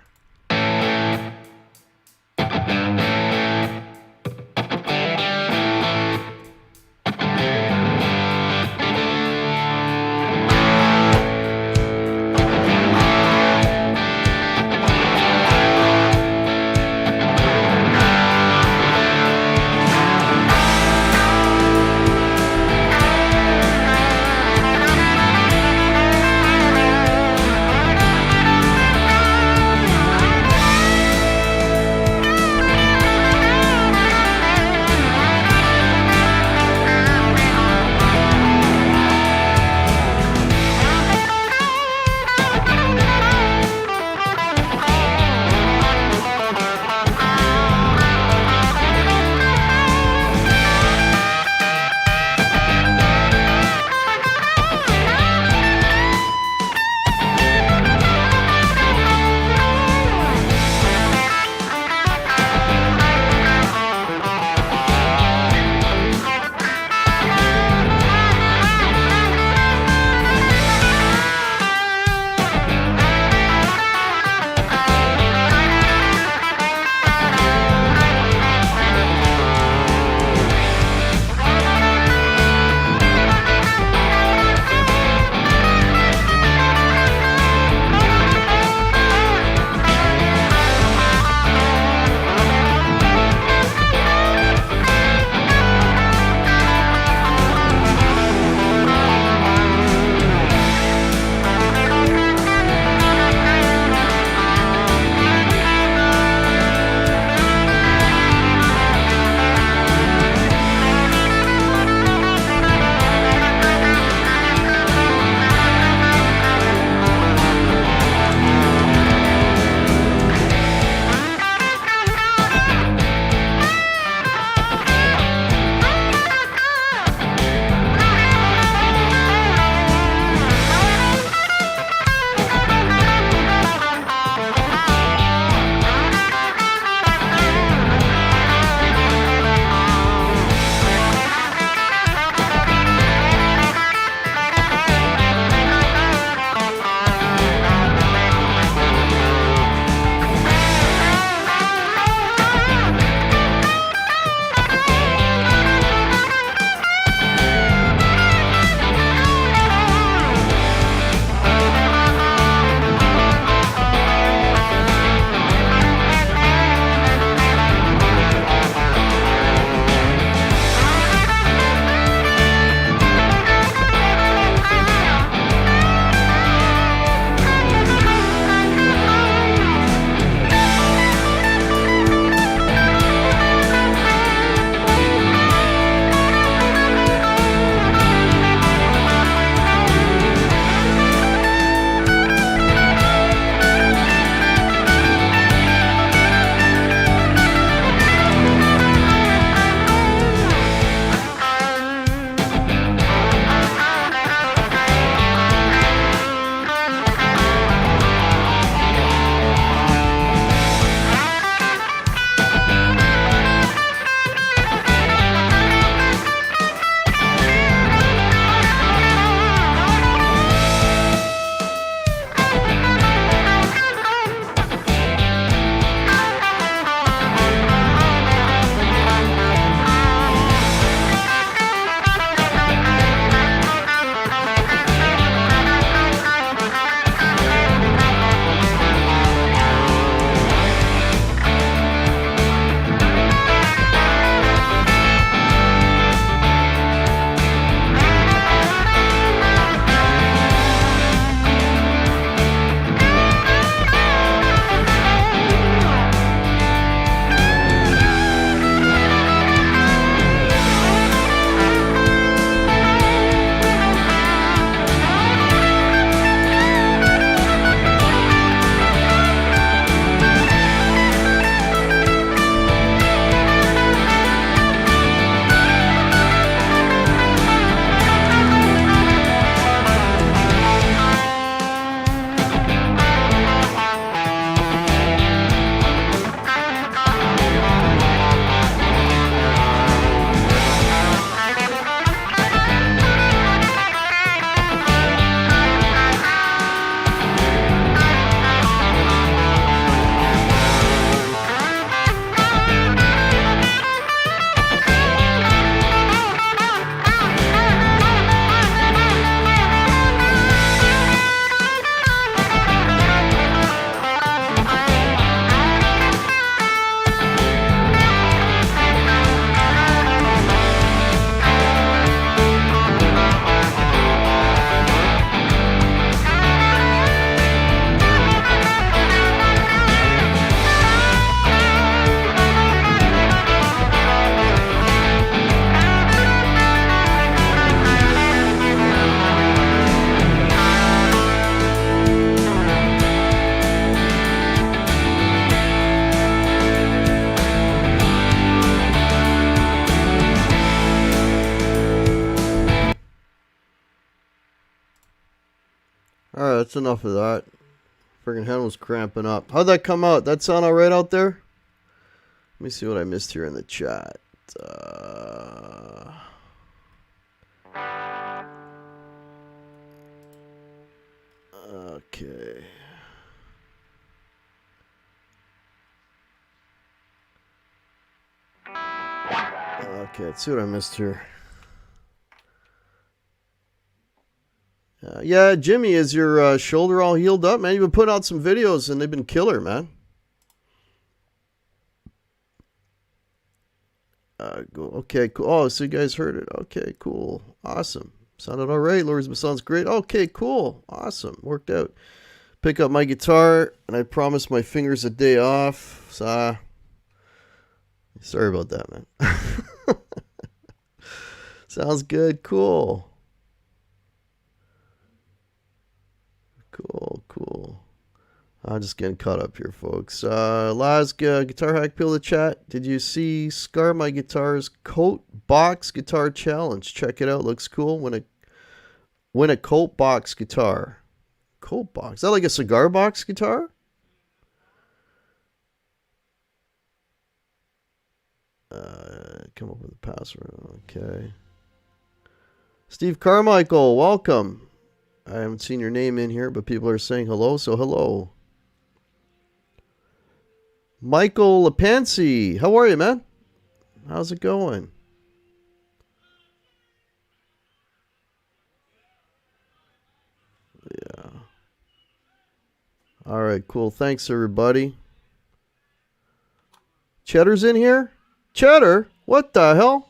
Alright, that's enough of that. Friggin' hand was cramping up. How'd that come out? That sound alright out there? Let me see what I missed here in the chat. Okay. Okay, let's see what I missed here. Yeah, Jimmy, is your shoulder all healed up, man? You've been putting out some videos and they've been killer, man. Okay, cool. Oh, so you guys heard it. Okay, cool. Awesome. Sounded all right. Lori's sounds great. Okay, cool. Awesome. Worked out. Pick up my guitar, and I promised my fingers a day off. So, sorry about that, man. Sounds good. Cool. Cool. I'm just getting caught up here, folks. Laz, Guitar Hack Pill the chat. Did you see Scar My Guitar's Coat Box Guitar Challenge? Check it out. Looks cool. Win a Coat Box guitar. Coat box. Is that like a cigar box guitar? Come up with a password. Okay. Steve Carmichael, welcome. I haven't seen your name in here, but people are saying hello, so hello. Michael Lepancy, how are you, man? How's it going? Yeah. All right, cool. Thanks, everybody. Cheddar's in here? Cheddar? What the hell?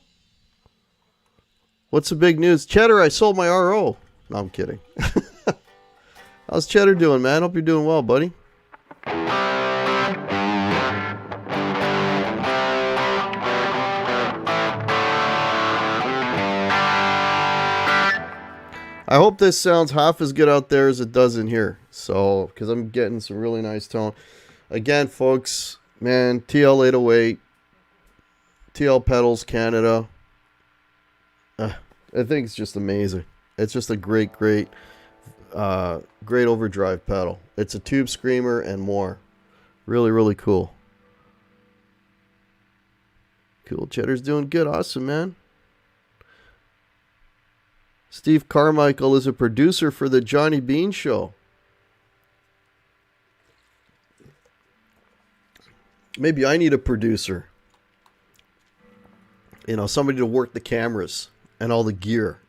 What's the big news? Cheddar, I sold my RO. No, I'm kidding. How's Cheddar doing, man? Hope you're doing well, buddy. I hope this sounds half as good out there as it does in here. So, because I'm getting some really nice tone. Again, folks, man, TL808, TL Pedals Canada. I think it's just amazing. It's just a great overdrive pedal. It's a tube screamer and more. Really, really cool. Cool. Cheddar's doing good. Awesome, man. Steve Carmichael is a producer for the Johnny Bean Show. Maybe I need a producer. You know, somebody to work the cameras and all the gear.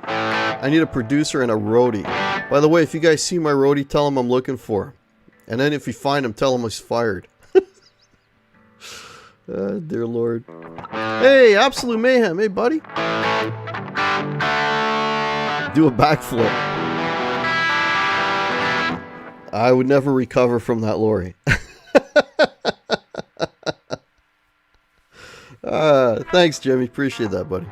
I need a producer and a roadie. By the way, if you guys see my roadie, tell him I'm looking for him. And then if you find him, tell him he's fired. Dear Lord. Hey, Absolute Mayhem. Hey, buddy. Do a backflip. I would never recover from that, Lori. Thanks, Jimmy. Appreciate that, buddy.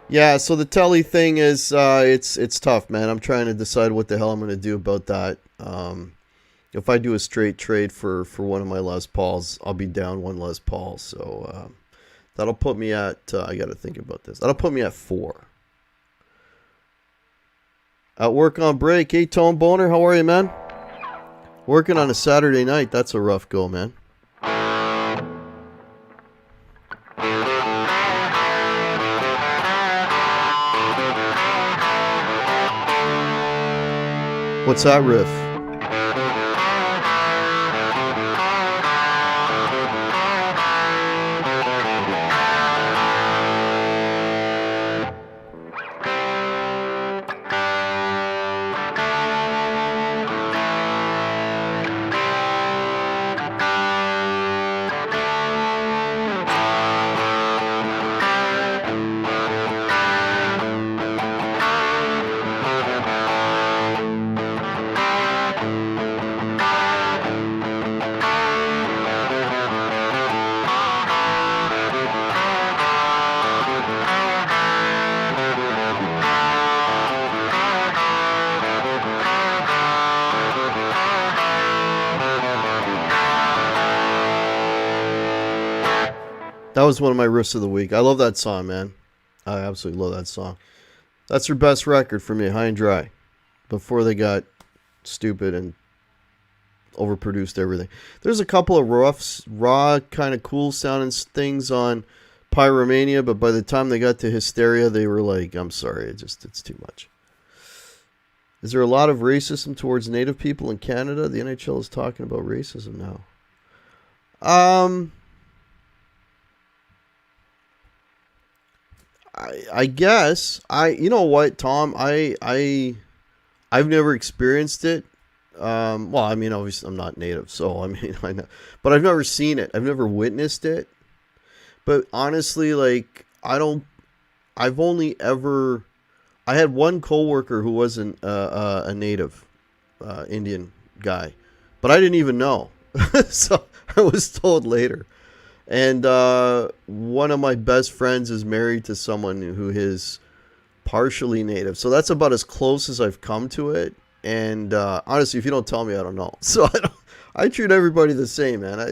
Yeah, so the telly thing is, it's tough, man. I'm trying to decide what the hell I'm going to do about that. If I do a straight trade for one of my Les Pauls, I'll be down one Les Paul. So that'll put me at, I got to think about this. That'll put me at 4. At work on break. Hey, Tone Boner, how are you, man? Working on a Saturday night. That's a rough go, man. What's that riff? That was one of my riffs of the week. I love that song, man. I absolutely love that song. That's their best record for me, High and Dry. Before they got stupid and overproduced everything. There's a couple of raw, kind of cool sounding things on Pyromania, but by the time they got to Hysteria, they were like, I'm sorry, it's too much. Is there a lot of racism towards Native people in Canada? The NHL is talking about racism now. I guess you know what, Tom, I've never experienced it. Well, I mean, obviously I'm not Native, so I mean, I know, but I've never seen it. I've never witnessed it. But honestly, like, I've only ever, I had one coworker who wasn't a Native Indian guy, but I didn't even know. So I was told later. And one of my best friends is married to someone who is partially Native. So that's about as close as I've come to it. And honestly, if you don't tell me, I don't know. So I treat everybody the same, man. I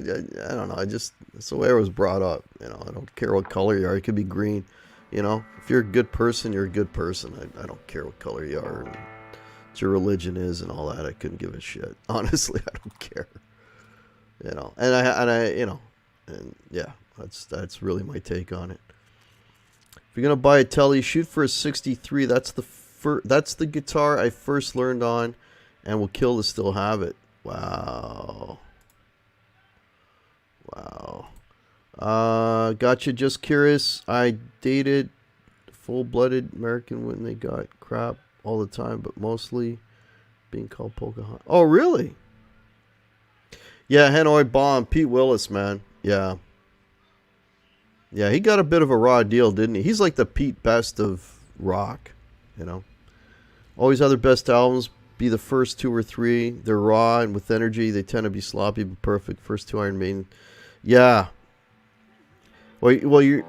don't know. That's the way I was brought up. You know, I don't care what color you are. It could be green. You know, if you're a good person, you're a good person. I don't care what color you are and what your religion is and all that. I couldn't give a shit. Honestly, I don't care. You know, and I you know, and yeah, that's really my take on it. If you're gonna buy a Telly, shoot for a 63. That's the guitar I first learned on, and will kill to still have it. Wow. Gotcha. Just curious. I dated full-blooded American when they got crap all the time, but mostly being called Pocahontas. Oh, really? Yeah, Hanoi Bomb. Pete Willis, man. Yeah. Yeah, he got a bit of a raw deal, didn't he? He's like the Pete Best of rock, you know. Always have their best albums be the first 2 or 3. They're raw and with energy. They tend to be sloppy but perfect. First 2 Iron Maiden. Yeah. Well, you're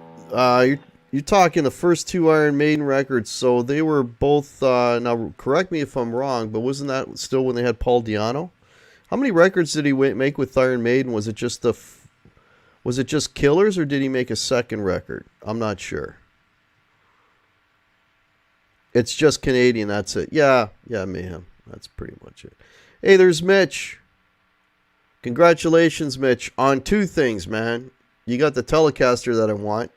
talking the first 2 Iron Maiden records. So they were both. Now, correct me if I'm wrong, but wasn't that still when they had Paul Di'Anno? How many records did he make with Iron Maiden? Was it just Killers, or did he make a second record? I'm not sure. It's just Canadian, that's it. Yeah, Mayhem. That's pretty much it. Hey, there's Mitch. Congratulations, Mitch, on 2 things, man. You got the Telecaster that I want.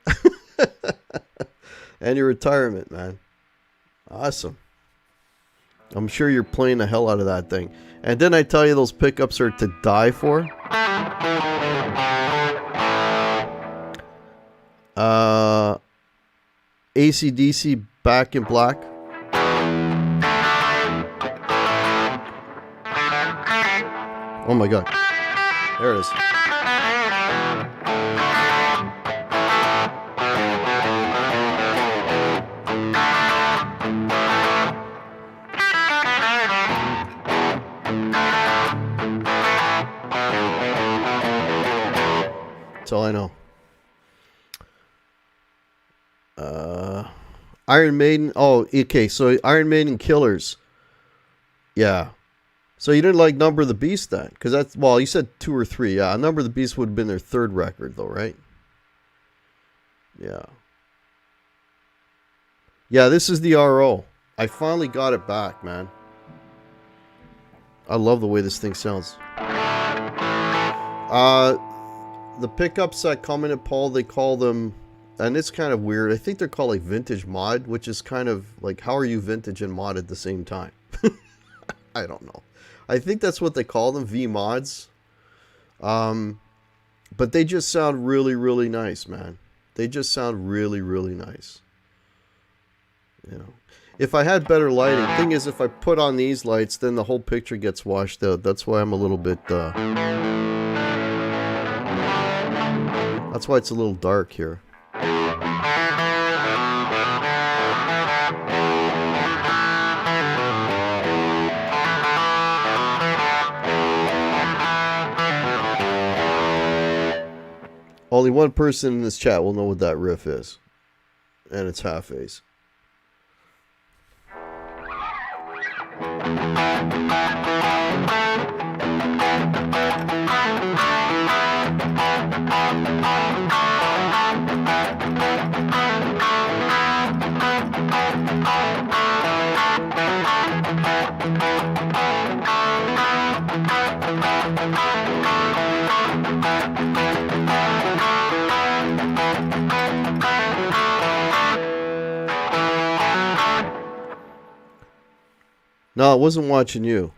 And your retirement, man. Awesome. I'm sure you're playing the hell out of that thing. And didn't I tell you those pickups are to die for? AC/DC Back in Black. Oh my god. There it is. That's all I know. Iron Maiden. Oh, okay. So Iron Maiden Killers. Yeah. So you didn't like Number of the Beast then? Because that's, well, you said 2 or 3. Yeah. Number of the Beast would have been their 3rd record, though, right? Yeah. Yeah, this is the RO. I finally got it back, man. I love the way this thing sounds. The pickups that come in at Paul, they call them, and it's kind of weird, I think they're called like vintage mod, which is kind of like, how are you vintage and mod at the same time? I don't know. I think that's what they call them, V mods. But they just sound really, really nice, man. They just sound really, really nice. You know, if I had better lighting, thing is, if I put on these lights, then the whole picture gets washed out. That's why I'm a little bit, that's why it's a little dark here. Only one person in this chat will know what that riff is. And it's Half Ace. No, I wasn't watching you.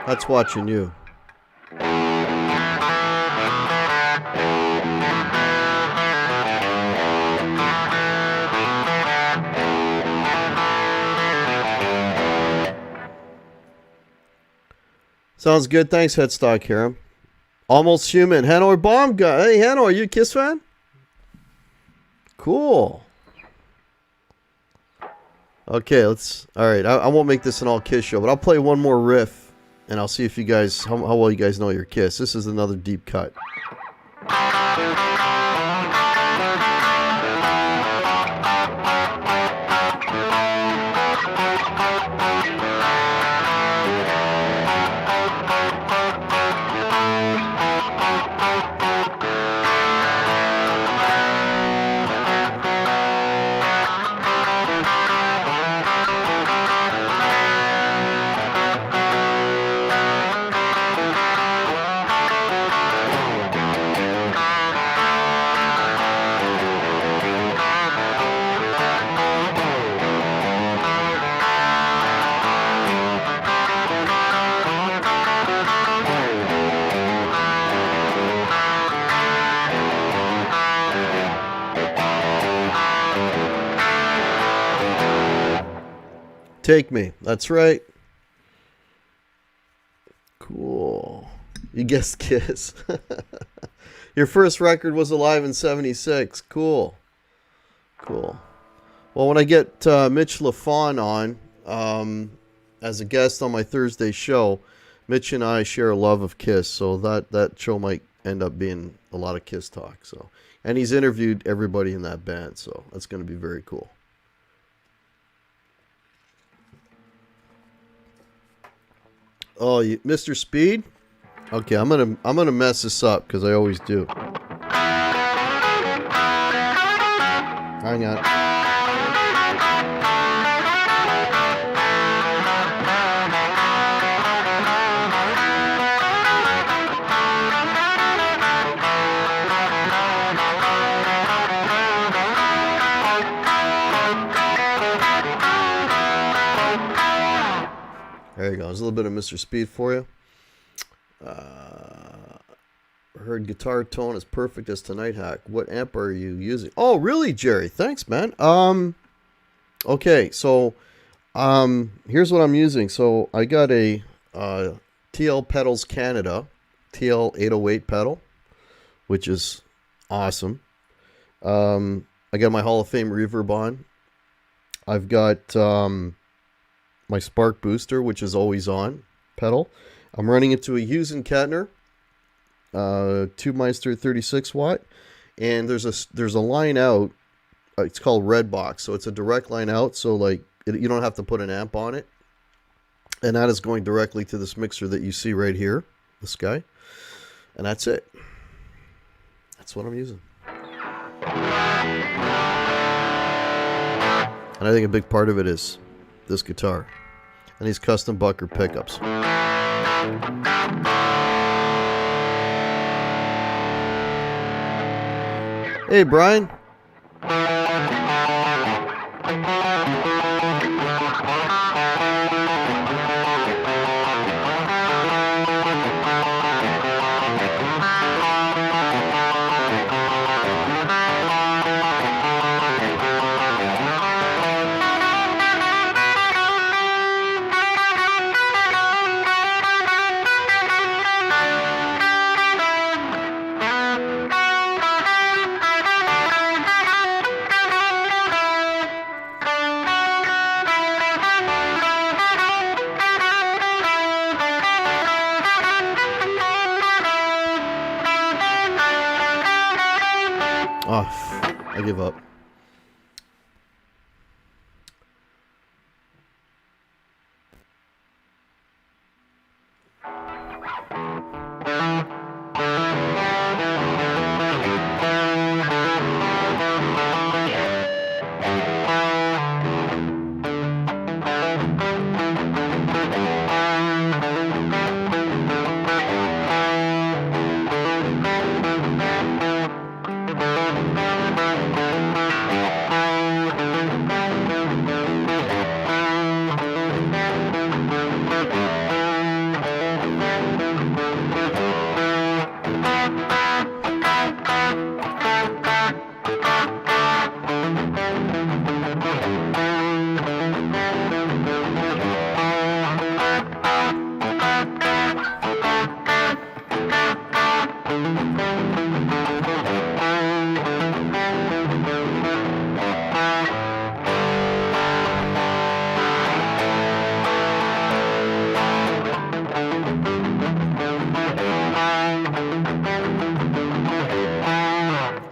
That's watching you. Sounds good. Thanks, Headstock Harem. Almost Human. Hanoi Bomb guy. Hey, Hanoi, are you a Kiss fan? Cool. Okay, let's... Alright, I won't make this an all Kiss show, but I'll play one more riff, and I'll see if you guys... How well you guys know your Kiss. This is another deep cut. Take Me. That's right. Cool. You guessed Kiss. Your first record was Alive in 76. Cool. Cool. Well, when I get Mitch LaFawn on as a guest on my Thursday show, Mitch and I share a love of Kiss, so that show might end up being a lot of Kiss talk. So, and he's interviewed everybody in that band, so that's going to be very cool. Oh, Mr. Speed? Okay, I'm gonna mess this up because I always do. Hang on. There you go. There's a little bit of Mr. Speed for you. Heard guitar tone is perfect as Tonight Hack. What amp are you using? Oh, really, Jerry? Thanks, man. Okay, so here's what I'm using. So I got a TL Pedals Canada TL 808 pedal, which is awesome. I got my Hall of Fame reverb on. I've got my Spark Booster, which is always on pedal. I'm running into a Hughes and Kettner Tube Meister 36 watt, and there's a line out. It's called Red Box, so it's a direct line out. So like you don't have to put an amp on it, and that is going directly to this mixer that you see right here, this guy, and that's it. That's what I'm using. And I think a big part of it is this guitar and these custom Bucker pickups. Hey, Brian. Oh, I give up.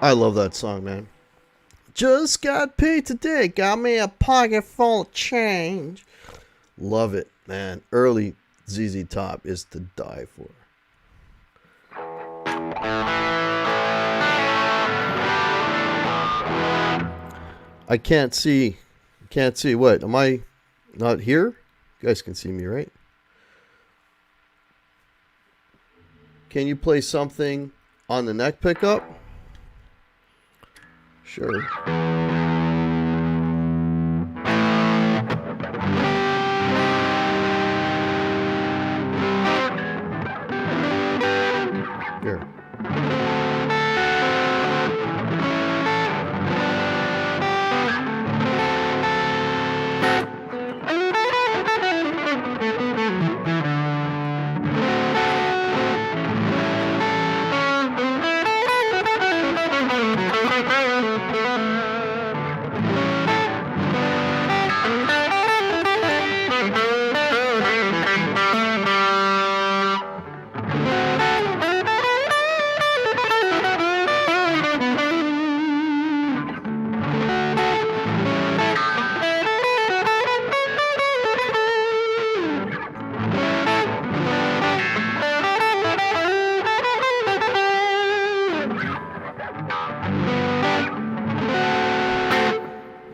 I love that song, man. Just got paid today, got me a pocket full of change. Love it, man. Early ZZ Top is to die for. I can't see. Can't see what? Am I not here? You guys can see me, right? Can you play something on the neck pickup? Sure. Here.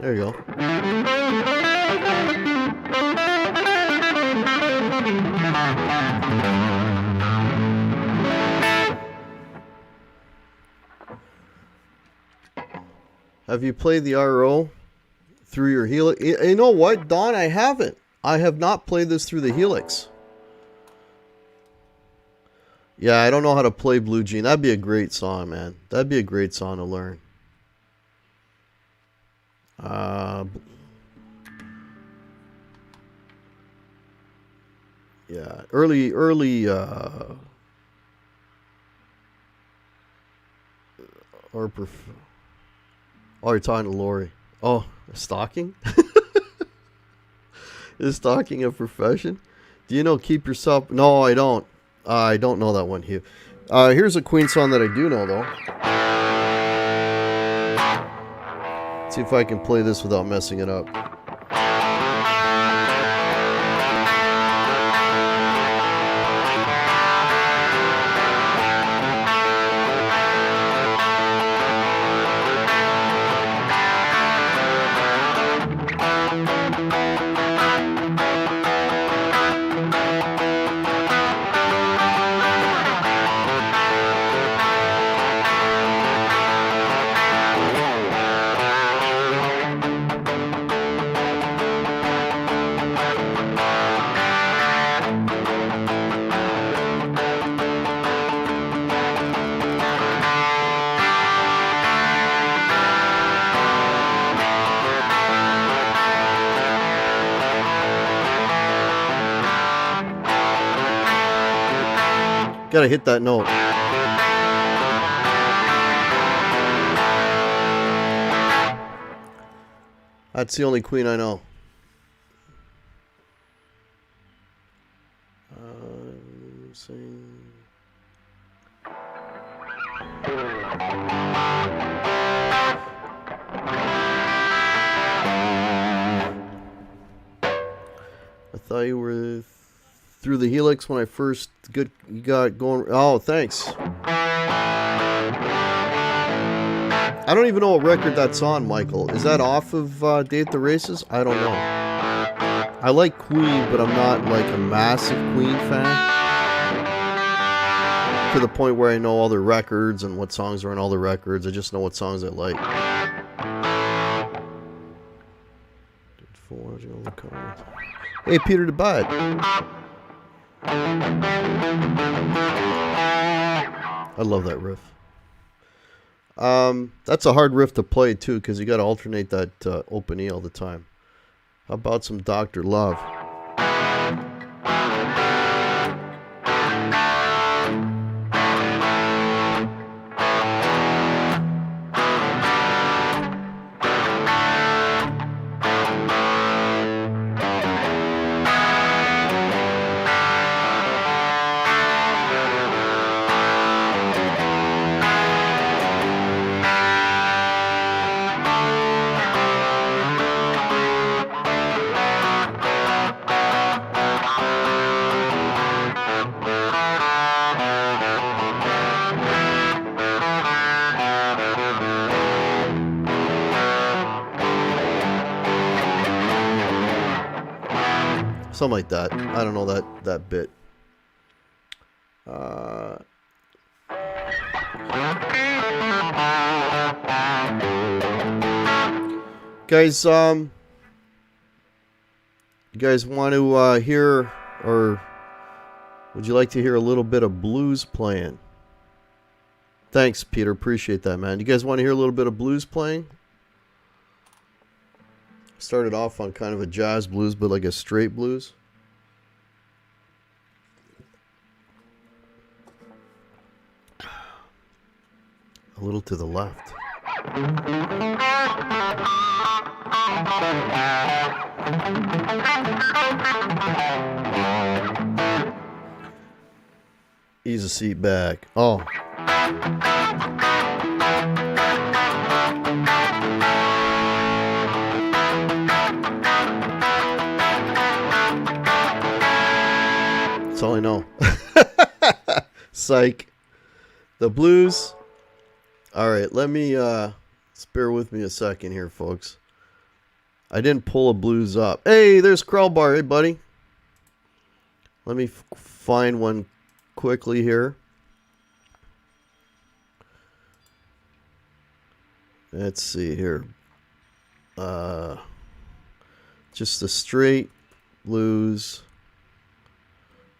There you go. Have you played the RO through your Helix? You know what, Don? I haven't. I have not played this through the Helix. Yeah, I don't know how to play Blue Jean. That'd be a great song, man. That'd be a great song to learn. Yeah, early or oh, you're talking to Lori. Oh, stalking? Is stalking a profession? Do you know Keep Yourself? No, I don't. I don't know that one, Hugh. Here's a Queen song that I do know, though. See if I can play this without messing it up. Gotta hit that note. That's the only Queen I know. I thought you were through the Helix when I first got going. Oh, thanks. I don't even know what record that's on, Michael. Is that off of Date the Races? I don't know. I like Queen, but I'm not like a massive Queen fan. To the point where I know all their records and what songs are on all the records. I just know what songs I like. Hey, Peter the Bud. I love that riff. That's a hard riff to play too, because you got to alternate that open E all the time. How about some Dr. Love? Something like that. I don't know that bit. Guys, you guys want to hear, or would you like to hear a little bit of blues playing? Thanks, Peter. Appreciate that, man. You guys want to hear a little bit of blues playing? Started off on kind of a jazz blues, but like a straight blues. A little to the left. Ease a seat back. Oh. That's all I know. Psych. The blues. All right, let me bear with me a second here, folks. I didn't pull a blues up. Hey, there's Crowbar. Hey, buddy. Let me find one quickly here. Let's see here. Just the straight blues.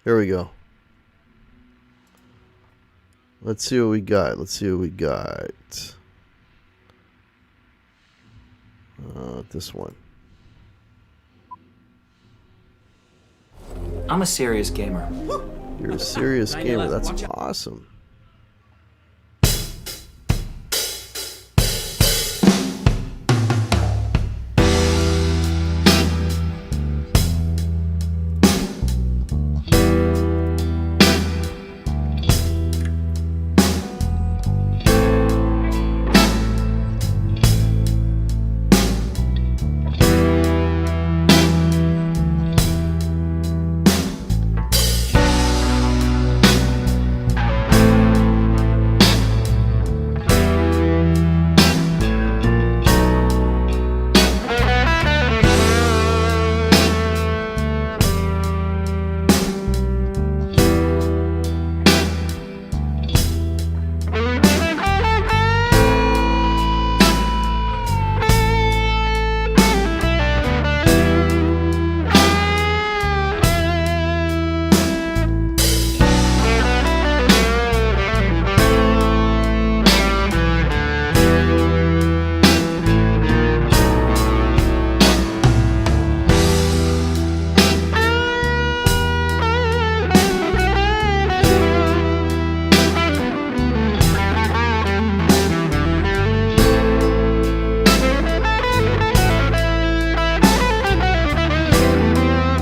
Here we go. Let's see what we got. This one. I'm a serious gamer. You're a serious gamer. That's awesome.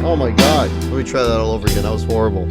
Oh my god. Let me try that all over again. That was horrible.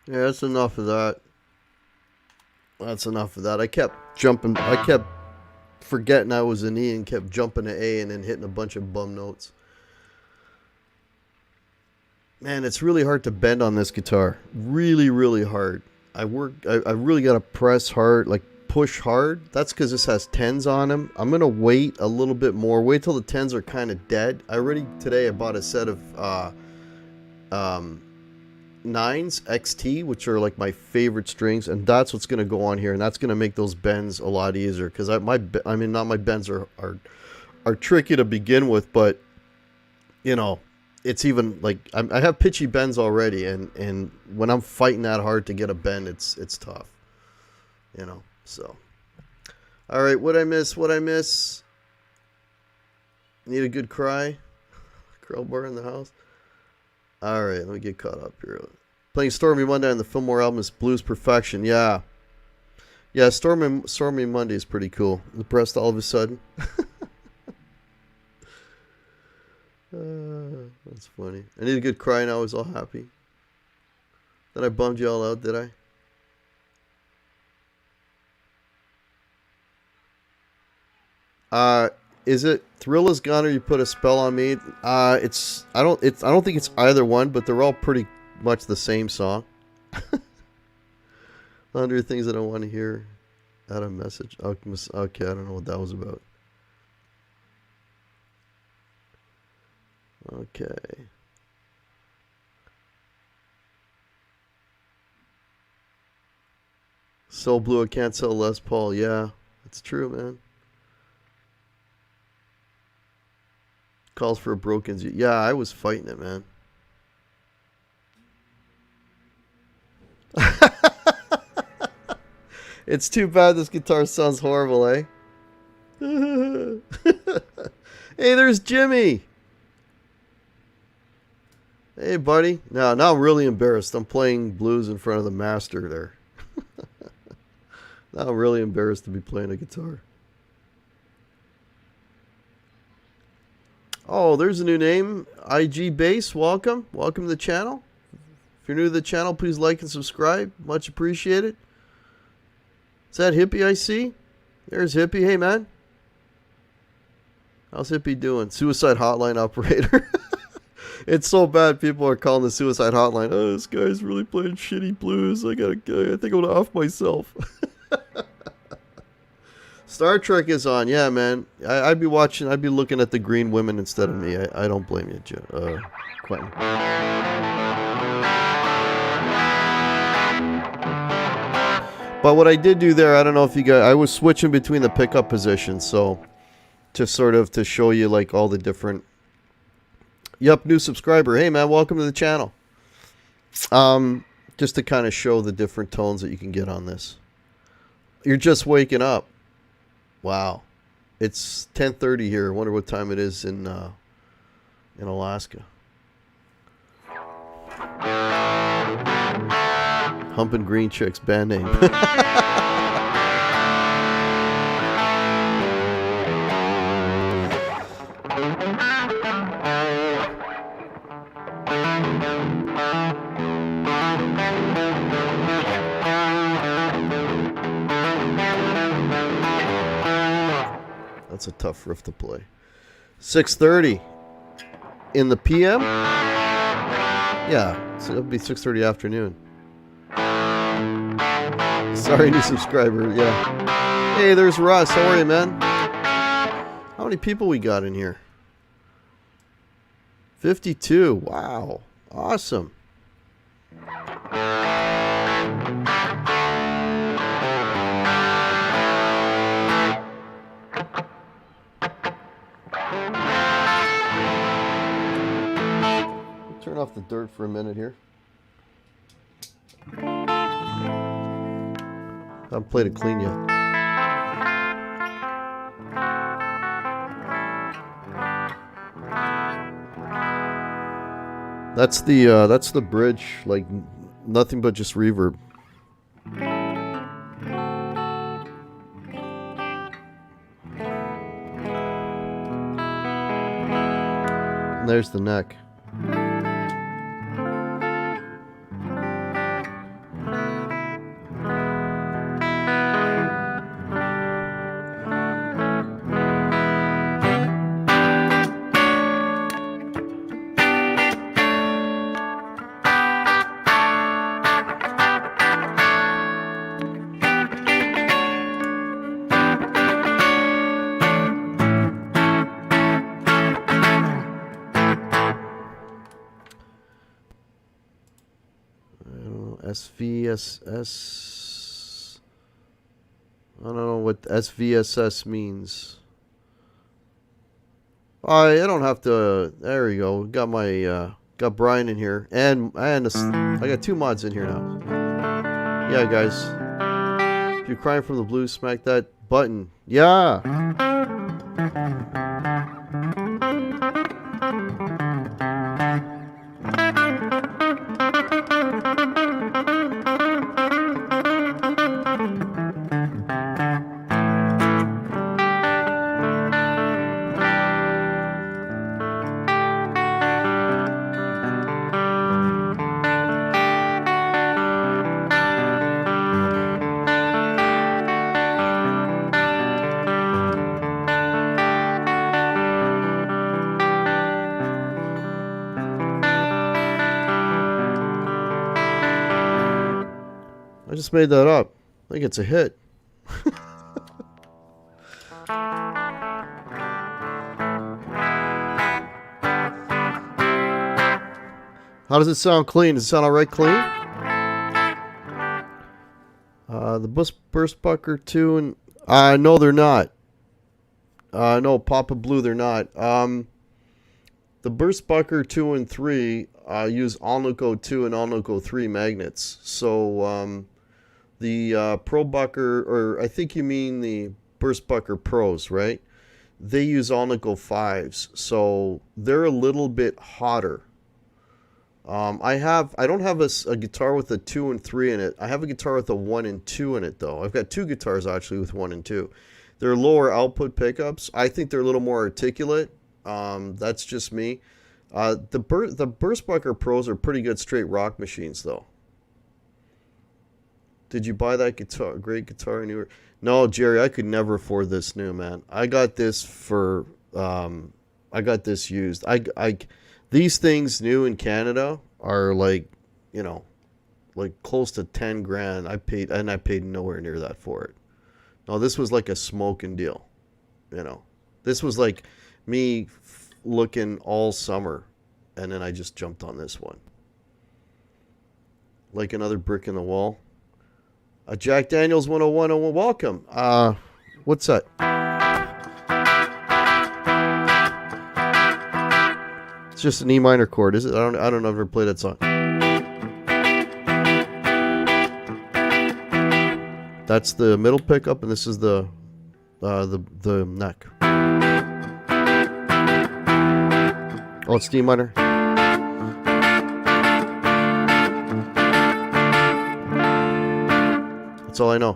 Yeah, that's enough of that. That's enough of that. I kept jumping. I kept forgetting I was an E and kept jumping to A and then hitting a bunch of bum notes. Man, it's really hard to bend on this guitar. Really, really hard. I really got to press hard, like push hard. That's because this has 10s on them. I'm going to wait a little bit more. Wait till the 10s are kind of dead. Today I bought a set of 9s XT, which are like my favorite strings. And that's what's going to go on here. And that's going to make those bends a lot easier. Because not my bends are tricky to begin with, but you know, it's even like I have pitchy bends already, and when I'm fighting that hard to get a bend, it's tough, you know. So, all right, what I miss? Need a good cry? Crowbar in the house. All right, let me get caught up here. Playing Stormy Monday on the Fillmore album is Blues Perfection. Yeah, Stormy Monday is pretty cool. Depressed all of a sudden. That's funny. I need a good cry now. I was all happy. Then I bummed you all out, did I? Is it Thrill Is Gone or You Put a Spell on Me? I don't think it's either one, but they're all pretty much the same song. 100 things that I want to hear. Add a message. Okay, I don't know what that was about. Okay. So Blue, I can't sell Les Paul. Yeah, it's true, man. Calls for a broken Z. Yeah, I was fighting it, man. It's too bad this guitar sounds horrible, eh? Hey, there's Jimmy. Hey, buddy. Now I'm really embarrassed. I'm playing blues in front of the master there. Now I'm really embarrassed to be playing a guitar. Oh, there's a new name. IG Bass, welcome. Welcome to the channel. If you're new to the channel, please like and subscribe. Much appreciated. Is that Hippie I see? There's Hippie. Hey, man. How's Hippie doing? Suicide hotline operator. It's so bad. People are calling the suicide hotline. Oh, this guy's really playing shitty blues. I think I'm gonna off myself. Star Trek is on. Yeah, man. I'd be watching. I'd be looking at the green women instead of me. I don't blame you, Quentin. But what I did do there, I don't know if you guys, I was switching between the pickup positions, so to show you like all the different. Yep, new subscriber. Hey, man, welcome to the channel. Just to kind of show the different tones that you can get on this. You're just waking up. Wow. It's 10:30 here. I wonder what time it is in Alaska. Humpin' Green Chicks, band name. That's a tough riff to play. 6:30 in the PM? Yeah, so it'll be 6:30 afternoon. Sorry, new subscriber. Yeah. Hey, there's Russ. How are you, man? How many people we got in here? 52. Wow. Awesome. Turn off the dirt for a minute here. I haven't played it clean yet. That's the bridge, like nothing but just reverb. And there's the neck. SVSS. I don't know what SVSS means. I don't have to. There we go. Got my got Brian in here, and I got 2 mods in here now. Yeah, guys. If you're crying from the blues, smack that button. Yeah. I just made that up. I think it's a hit. How does it sound clean? Does it sound alright clean? The Burst Bucker 2 and... no, they're not. No, Papa Blue, they're not. The Burst Bucker 2 and 3 use Alnico 2 and Alnico 3 magnets. So, the Pro Bucker, or I think you mean the Burst Bucker Pros, right? They use Alnico 5s, so they're a little bit hotter. I don't have a guitar with a 2 and 3 in it. I have a guitar with a 1 and 2 in it, though. I've got 2 guitars, actually, with 1 and 2. They're lower output pickups. I think they're a little more articulate. That's just me. The Burst Bucker Pros are pretty good straight rock machines, though. Did you buy that guitar? Great guitar newer? No, Jerry, I could never afford this new, man. I got this for I got this used. These things new in Canada are like, you know, like close to 10 grand. I paid nowhere near that for it. No, this was like a smoking deal. You know, this was like me looking all summer, and then I just jumped on this one. Like another brick in the wall. Jack Daniels 10101, welcome. What's that? It's just an E minor chord, is it? I don't know. I've never played that song. That's the middle pickup, and this is the neck. Oh, it's D minor. That's all I know.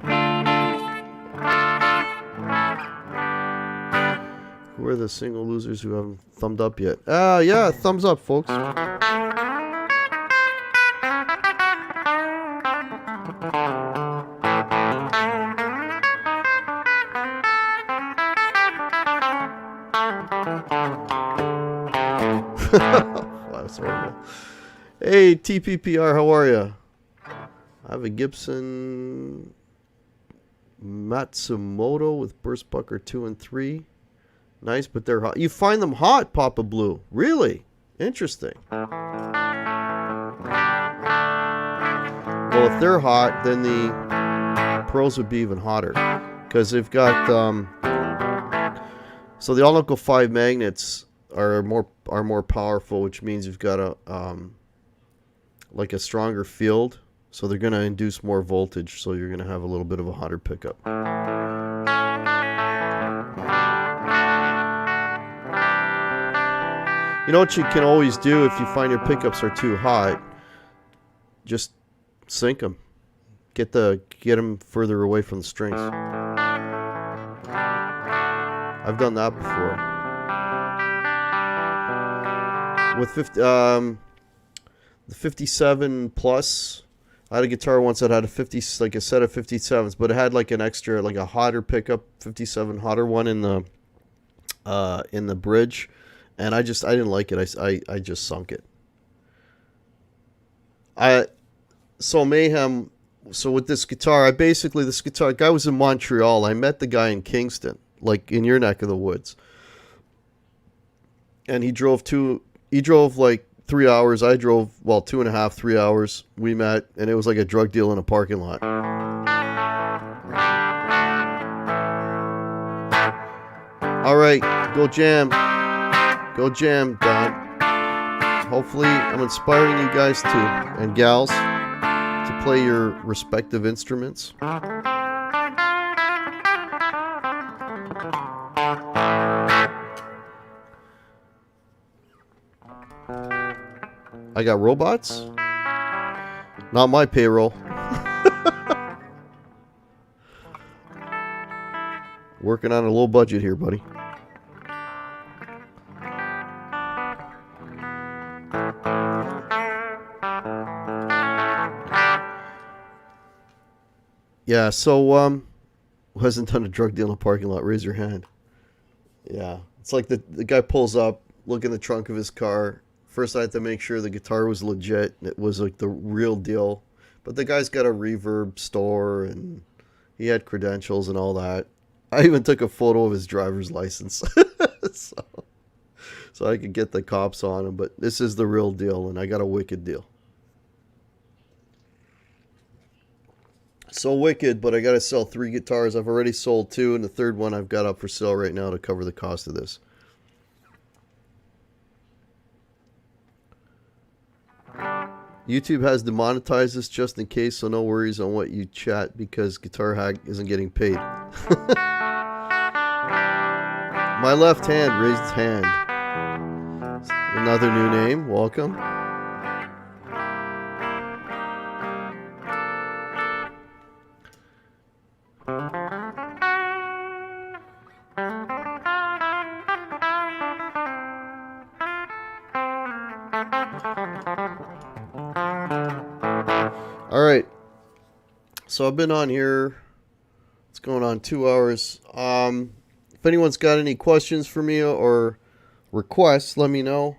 Who are the single losers who haven't thumbed up yet? Yeah, thumbs up, folks. Wow, that's horrible. Hey, TPPR, how are you? I have a Gibson Matsumoto with Burst Bucker 2 and 3. Nice, but they're hot. You find them hot, Papa Blue? Really? Interesting. Well, if they're hot, then the Pros would be even hotter. Because they've got... so the Alnico 5 magnets are more powerful, which means you've got a like a stronger field. So they're going to induce more voltage, so you're going to have a little bit of a hotter pickup. You know what you can always do if you find your pickups are too hot? Just sync them. Get them further away from the strings. I've done that before. With the 57 Plus... I had a guitar once that had a set of 57s, but it had like an extra, like a hotter pickup, 57 hotter one in the bridge, and I didn't like it. I just sunk it. So Mayhem. So with this guitar, this guy was in Montreal. I met the guy in Kingston, like in your neck of the woods, and he drove like 3 hours. I drove, well, 2.5, 3 hours. We met, and it was like a drug deal in a parking lot. All right, go jam. Go jam, Don. Hopefully, I'm inspiring you guys too, and gals, to play your respective instruments. I got robots? Not my payroll. Working on a low budget here, buddy. Yeah, so who hasn't done a drug deal in a parking lot? Raise your hand. Yeah, it's like the guy pulls up, look in the trunk of his car. First, I had to make sure the guitar was legit. It was like the real deal. But the guy's got a reverb store, and he had credentials and all that. I even took a photo of his driver's license so I could get the cops on him. But this is the real deal, and I got a wicked deal. So wicked, but I got to sell 3 guitars. I've already sold 2, and the third one I've got up for sale right now to cover the cost of this. YouTube has demonetized this just in case, so no worries on what you chat because Guitar Hack isn't getting paid. My left hand raised its hand. Another new name. Welcome. All right. So I've been on here. It's going on 2 hours. If anyone's got any questions for me or requests, let me know.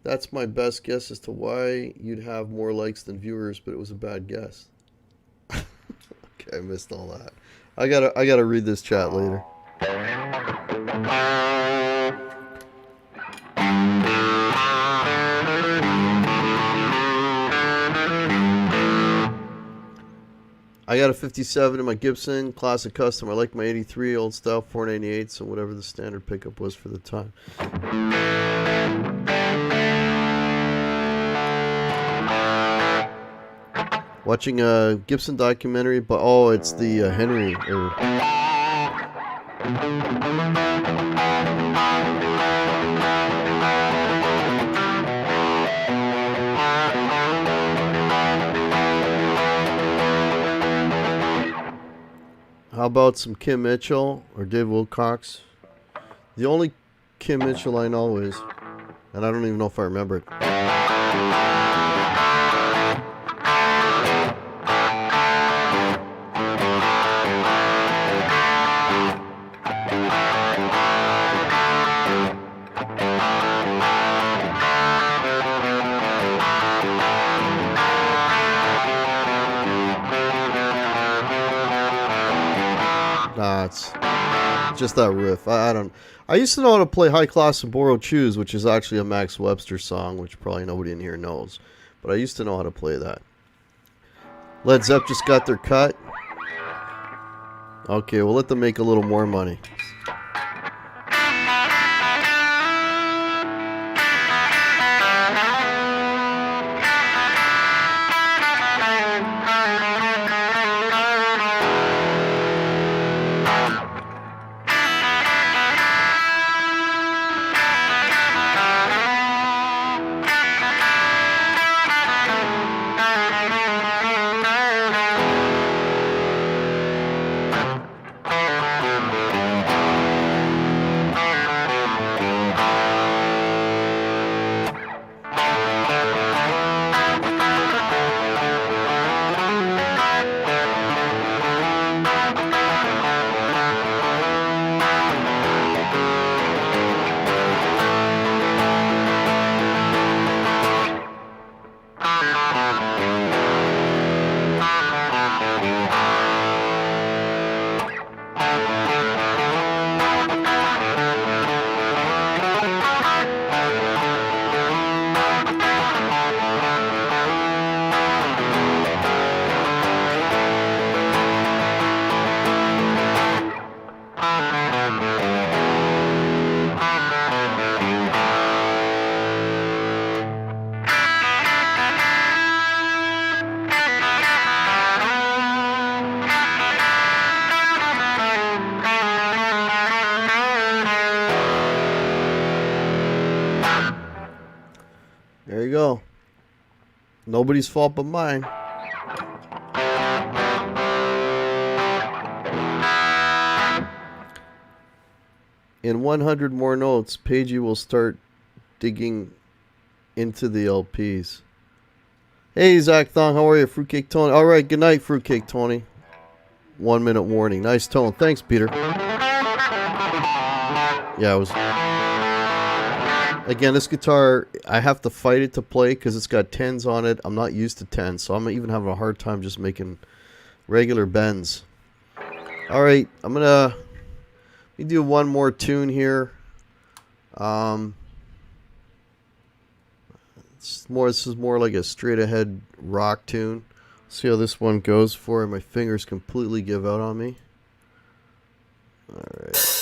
That's my best guess as to why you'd have more likes than viewers, but it was a bad guess. Okay, I missed all that. I gotta read this chat later. I got a 57 in my Gibson Classic Custom. I like my 83 old style 498, so whatever the standard pickup was for the time. Watching a Gibson documentary, but oh, it's the Henry. How about some Kim Mitchell or Dave Wilcox? The only Kim Mitchell I know is, and I don't even know if I remember it. Nah, it's just that riff. I used to know how to play High Class and Borrowed Shoes, which is actually a Max Webster song, which probably nobody in here knows. But I used to know how to play that. Led Zepp just got their cut. Okay, we'll let them make a little more money. There you go. Nobody's fault but mine. In 100 more notes, Paigey will start digging into the LPs. Hey, Zach Thong, how are you? Fruitcake Tony. All right, good night, Fruitcake Tony. 1 minute warning. Nice tone. Thanks, Peter. Yeah, it was... Again, this guitar, I have to fight it to play because it's got 10s on it. I'm not used to 10s, so I'm even having a hard time just making regular bends. All right, I'm going to... Let me do one more tune here. This is more like a straight ahead rock tune. See how this one goes for my fingers completely give out on me. All right.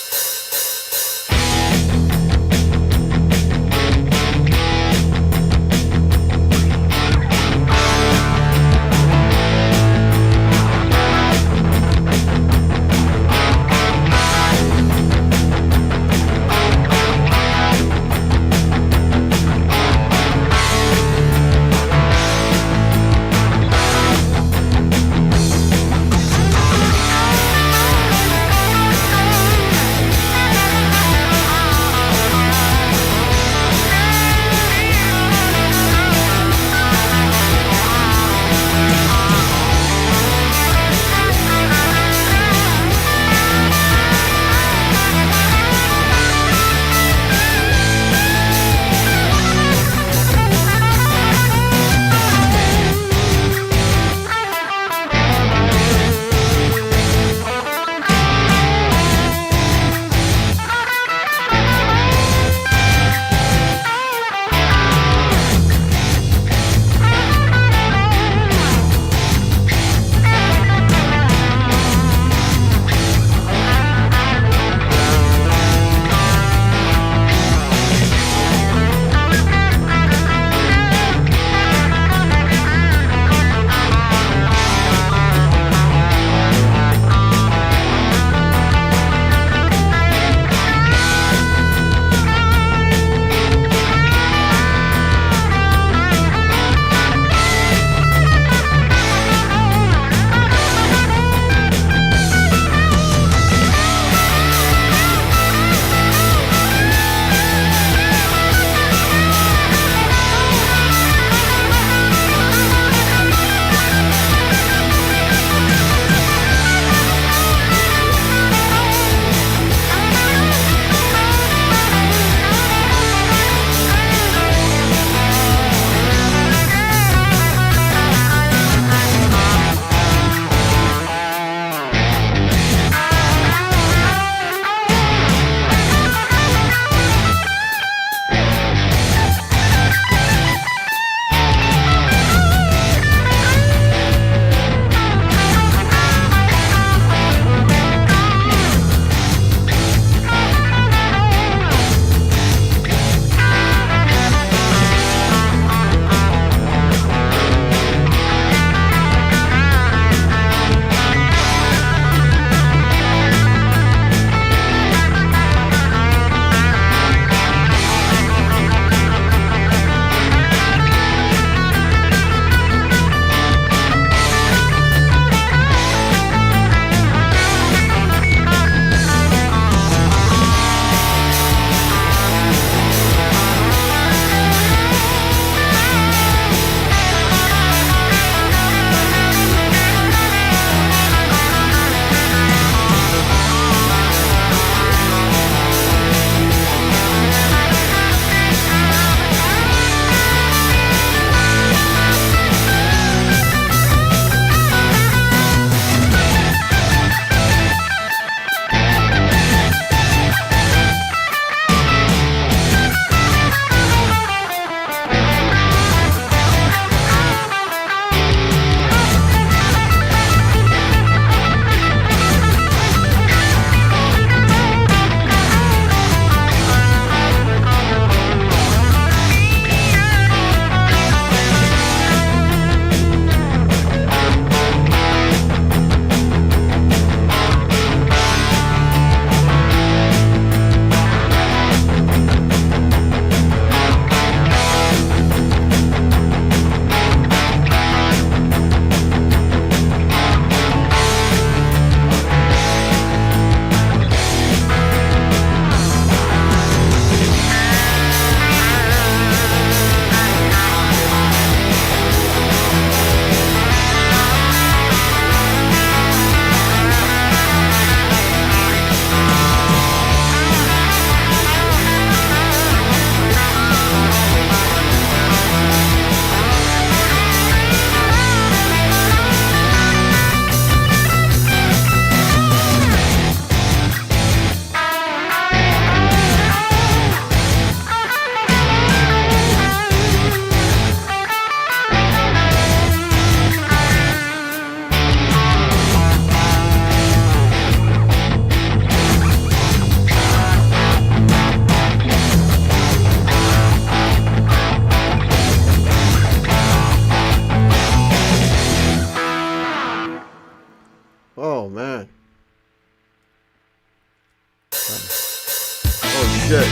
shit.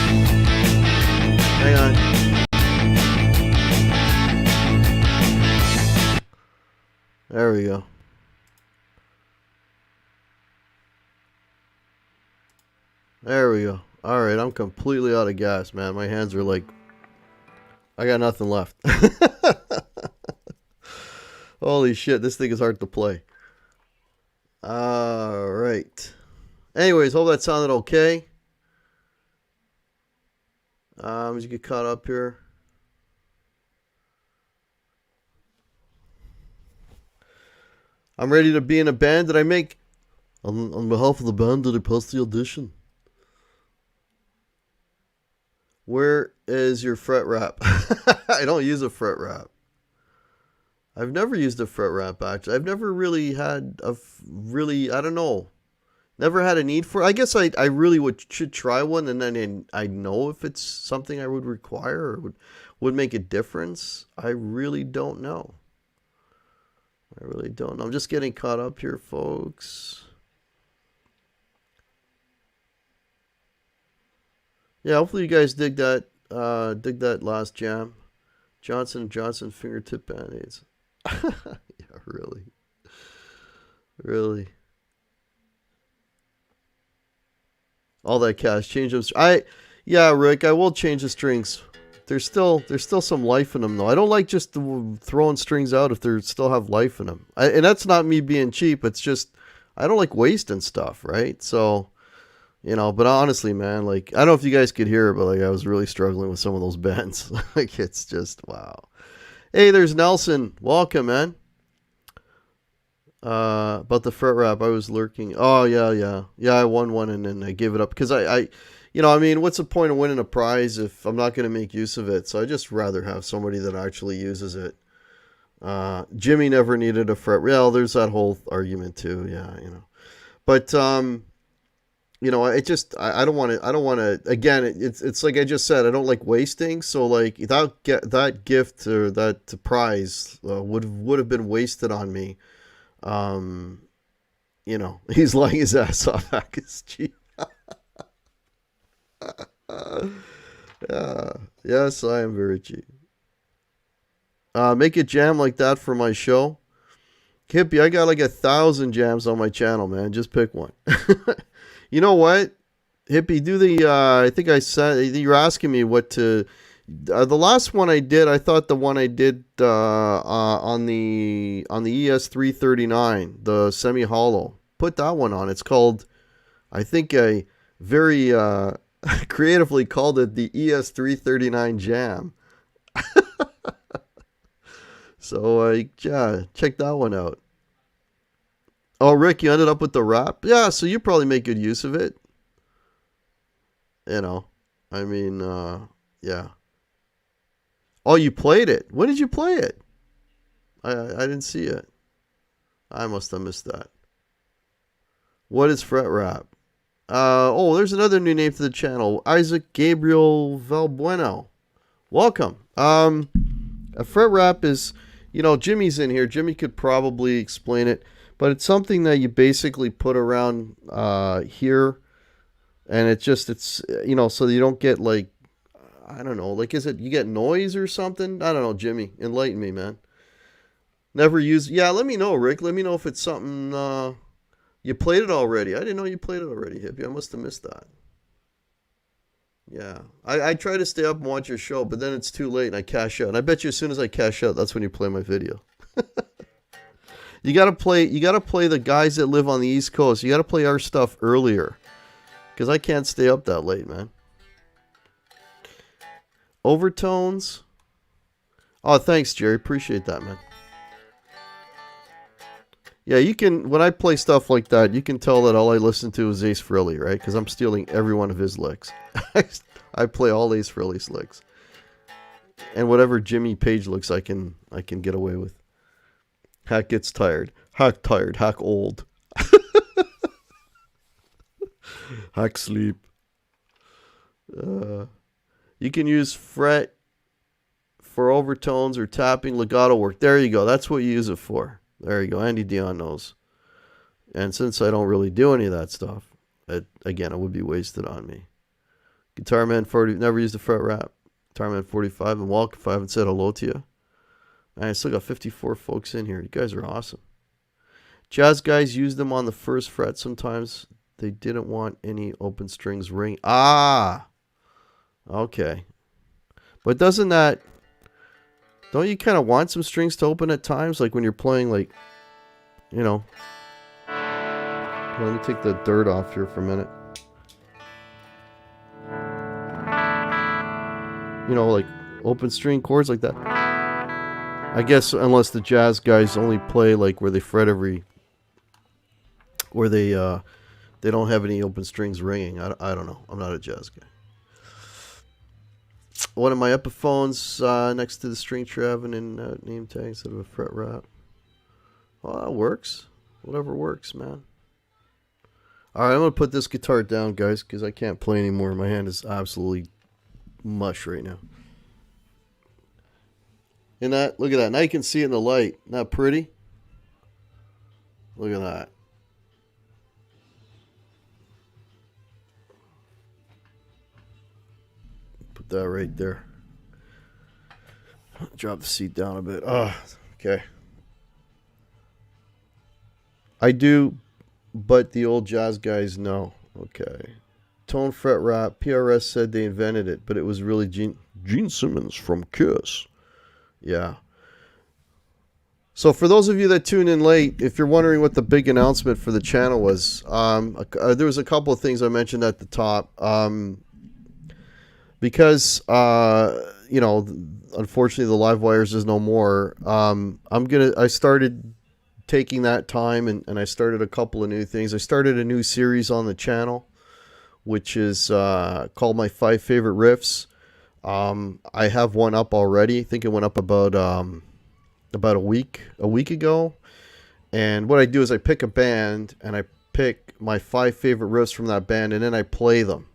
Hang on. There we go. There we go. Alright, I'm completely out of gas, man. My hands are like... I got nothing left. Holy shit, this thing is hard to play. Alright. Anyways, hope that sounded okay. As you get caught up here. I'm ready to be in a band. Did I make... On behalf of the band, did I post the audition? Where is your fret wrap? I don't use a fret wrap. I've never used a fret wrap, actually. I've never really had a I don't know. Never had a need for it. I guess I really should try one, and then I know if it's something I would require or would make a difference. I really don't know. I'm just getting caught up here, folks. Yeah, hopefully you guys dig that last jam. Johnson & Johnson fingertip band-aids. Yeah, really. Really. All that cash. Change them. Yeah, Rick, I will change the strings. There's still some life in them, though. I don't like just throwing strings out if they still have life in them. And that's not me being cheap. It's just, I don't like wasting stuff, right? So... but honestly, man, like, I don't know if you guys could hear it, but like, I was really struggling with some of those bends. Like, it's just, wow. Hey, there's Nelson. Welcome, man. About the fret wrap, I was lurking. Oh, yeah. Yeah, I won one and then I gave it up because I what's the point of winning a prize if I'm not going to make use of it? So I just rather have somebody that actually uses it. Jimmy never needed a fret. Well, there's that whole argument too. Yeah, but, I don't want to, again, it's like I just said, I don't like wasting. So like that gift or that prize would have been wasted on me. He's lying his ass off. Hack is cheap. Yes, I am very cheap. Make a jam like that for my show. Hippie, I got like 1,000 jams on my channel, man. Just pick one. You know what? Hippie, do the, I think I said, you're asking me what to, the last one I did, I thought the one I did on the ES339, the semi-hollow, put that one on. It's called, I think I very creatively called it the ES339 Jam. So, yeah, check that one out. Oh, Rick, you ended up with the wrap? Yeah, so you probably make good use of it. Yeah. Oh, you played it. When did you play it? I didn't see it. I must have missed that. What is fret wrap? There's another new name for the channel. Isaac Gabriel Valbueno. Welcome. A fret wrap is, Jimmy's in here. Jimmy could probably explain it. But it's something that you basically put around here. And it's so that you don't get like, I don't know, like, is it, you get noise or something? I don't know, Jimmy. Enlighten me, man. Never use, yeah, let me know, Rick. Let me know if it's something, you played it already. I didn't know you played it already, Hippie. I must have missed that. Yeah. I try to stay up and watch your show, but then it's too late and I cash out. And I bet you as soon as I cash out, that's when you play my video. You gotta play the guys that live on the East Coast. You gotta play our stuff earlier. Because I can't stay up that late, man. Overtones. Oh, thanks, Jerry. Appreciate that, man. Yeah, you can, when I play stuff like that, you can tell that all I listen to is Ace Frehley, right? Because I'm stealing every one of his licks. I play all Ace Frehley's licks. And whatever Jimmy Page licks I can get away with. Hack gets tired. Hack tired. Hack old. Hack sleep. You can use fret for overtones or tapping legato work. There you go. That's what you use it for. There you go. Andy Dion knows. And since I don't really do any of that stuff, it would be wasted on me. Guitar Man 40, never used a fret wrap. Guitar Man 45 and Walk if I haven't said hello to you. Man, I still got 54 folks in here. You guys are awesome. Jazz guys use them on the first fret sometimes. They didn't want any open strings ring. Ah, okay. But don't you kind of want some strings to open at times? Like when you're playing, like, you know. Let me take the dirt off here for a minute. You know, like open string chords like that. I guess unless the jazz guys only play like where they fret where they don't have any open strings ringing. I don't know. I'm not a jazz guy. One of my Epiphones next to the string trapping and name tag instead of a fret wrap. Well, that works. Whatever works, man. All right, I'm going to put this guitar down, guys, because I can't play anymore. My hand is absolutely mush right now. And look at that. Now you can see it in the light. Isn't that pretty? Look at that. Put that right there. Drop the seat down a bit. Oh, okay. I do, but the old jazz guys know. Okay. Tone fret wrap. PRS said they invented it, but it was really Gene Simmons from Kiss. Yeah. So for those of you that tune in late, if you're wondering what the big announcement for the channel was, there was a couple of things I mentioned at the top. Because you know, unfortunately the live wires is no more. I started taking that time and I started a couple of new things. I started a new series on the channel, which is called My 5 Favorite Riffs. I have one up already. I think it went up about a week ago. And what I do is I pick a band and I pick my 5 favorite riffs from that band and then I play them.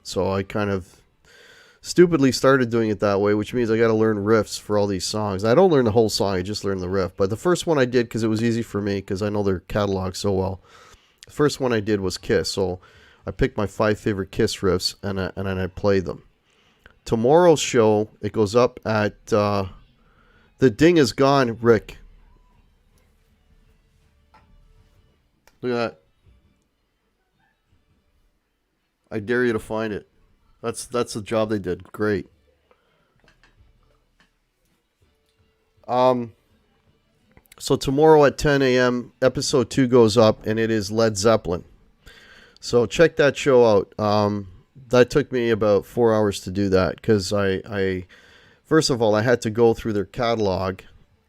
So I kind of stupidly started doing it that way, which means I got to learn riffs for all these songs. I don't learn the whole song, I just learn the riff. But the first one I did, because it was easy for me, because I know their catalog so well. The first one I did was Kiss. So I picked my 5 favorite Kiss riffs and then I played them. Tomorrow's show, it goes up at The Ding Is Gone, Rick. Look at that. I dare you to find it. That's the job they did. Great. So tomorrow at 10 a.m., episode 2 goes up, and it is Led Zeppelin. So check that show out. That took me about 4 hours to do that, because I first of all, I had to go through their catalog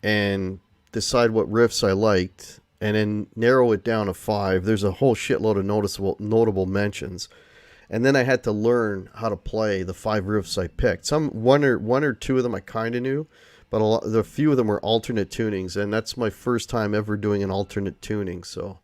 and decide what riffs I liked, and then narrow it down to 5. There's a whole shitload of notable mentions. And then I had to learn how to play the 5 riffs I picked. One or two of them I kind of knew, but a few of them were alternate tunings, and that's my first time ever doing an alternate tuning. So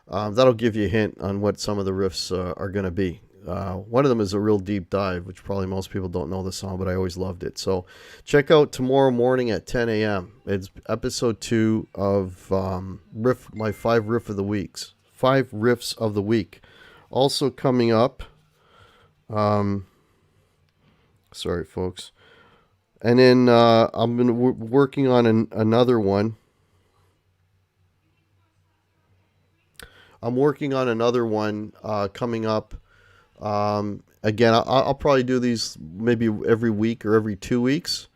that'll give you a hint on what some of the riffs are going to be. One of them is a real deep dive, which probably most people don't know the song, but I always loved it. So check out tomorrow morning at 10 a.m. It's episode 2 of my 5 riff of the weeks. 5 riffs of the week. Also coming up. Sorry, folks. And then I'm working on another one. I'm working on another one coming up. Again, I'll probably do these maybe every week or every 2 weeks.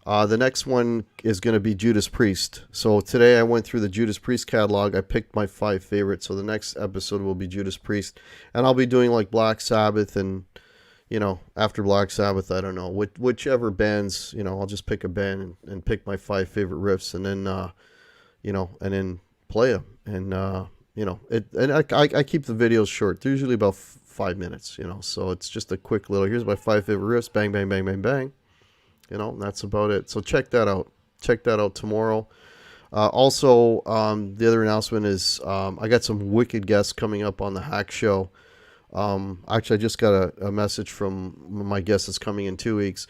The next one is going to be Judas Priest. So today I went through the Judas Priest catalog. I picked my 5 favorites. So the next episode will be Judas Priest. And I'll be doing like Black Sabbath and, you know, after Black Sabbath, I don't know. Whichever bands, you know, I'll just pick a band and pick my 5 favorite riffs and then, you know, and then play them. And, you know, I keep the videos short. They're usually about 5 minutes, you know. So it's just a quick little, here's my 5 favorite riffs. Bang, bang, bang, bang, bang. You know, that's about it. So check that out. Check that out tomorrow. Also, the other announcement is I got some wicked guests coming up on the Hack Show. Actually, I just got a message from my guest that's coming in 2 weeks.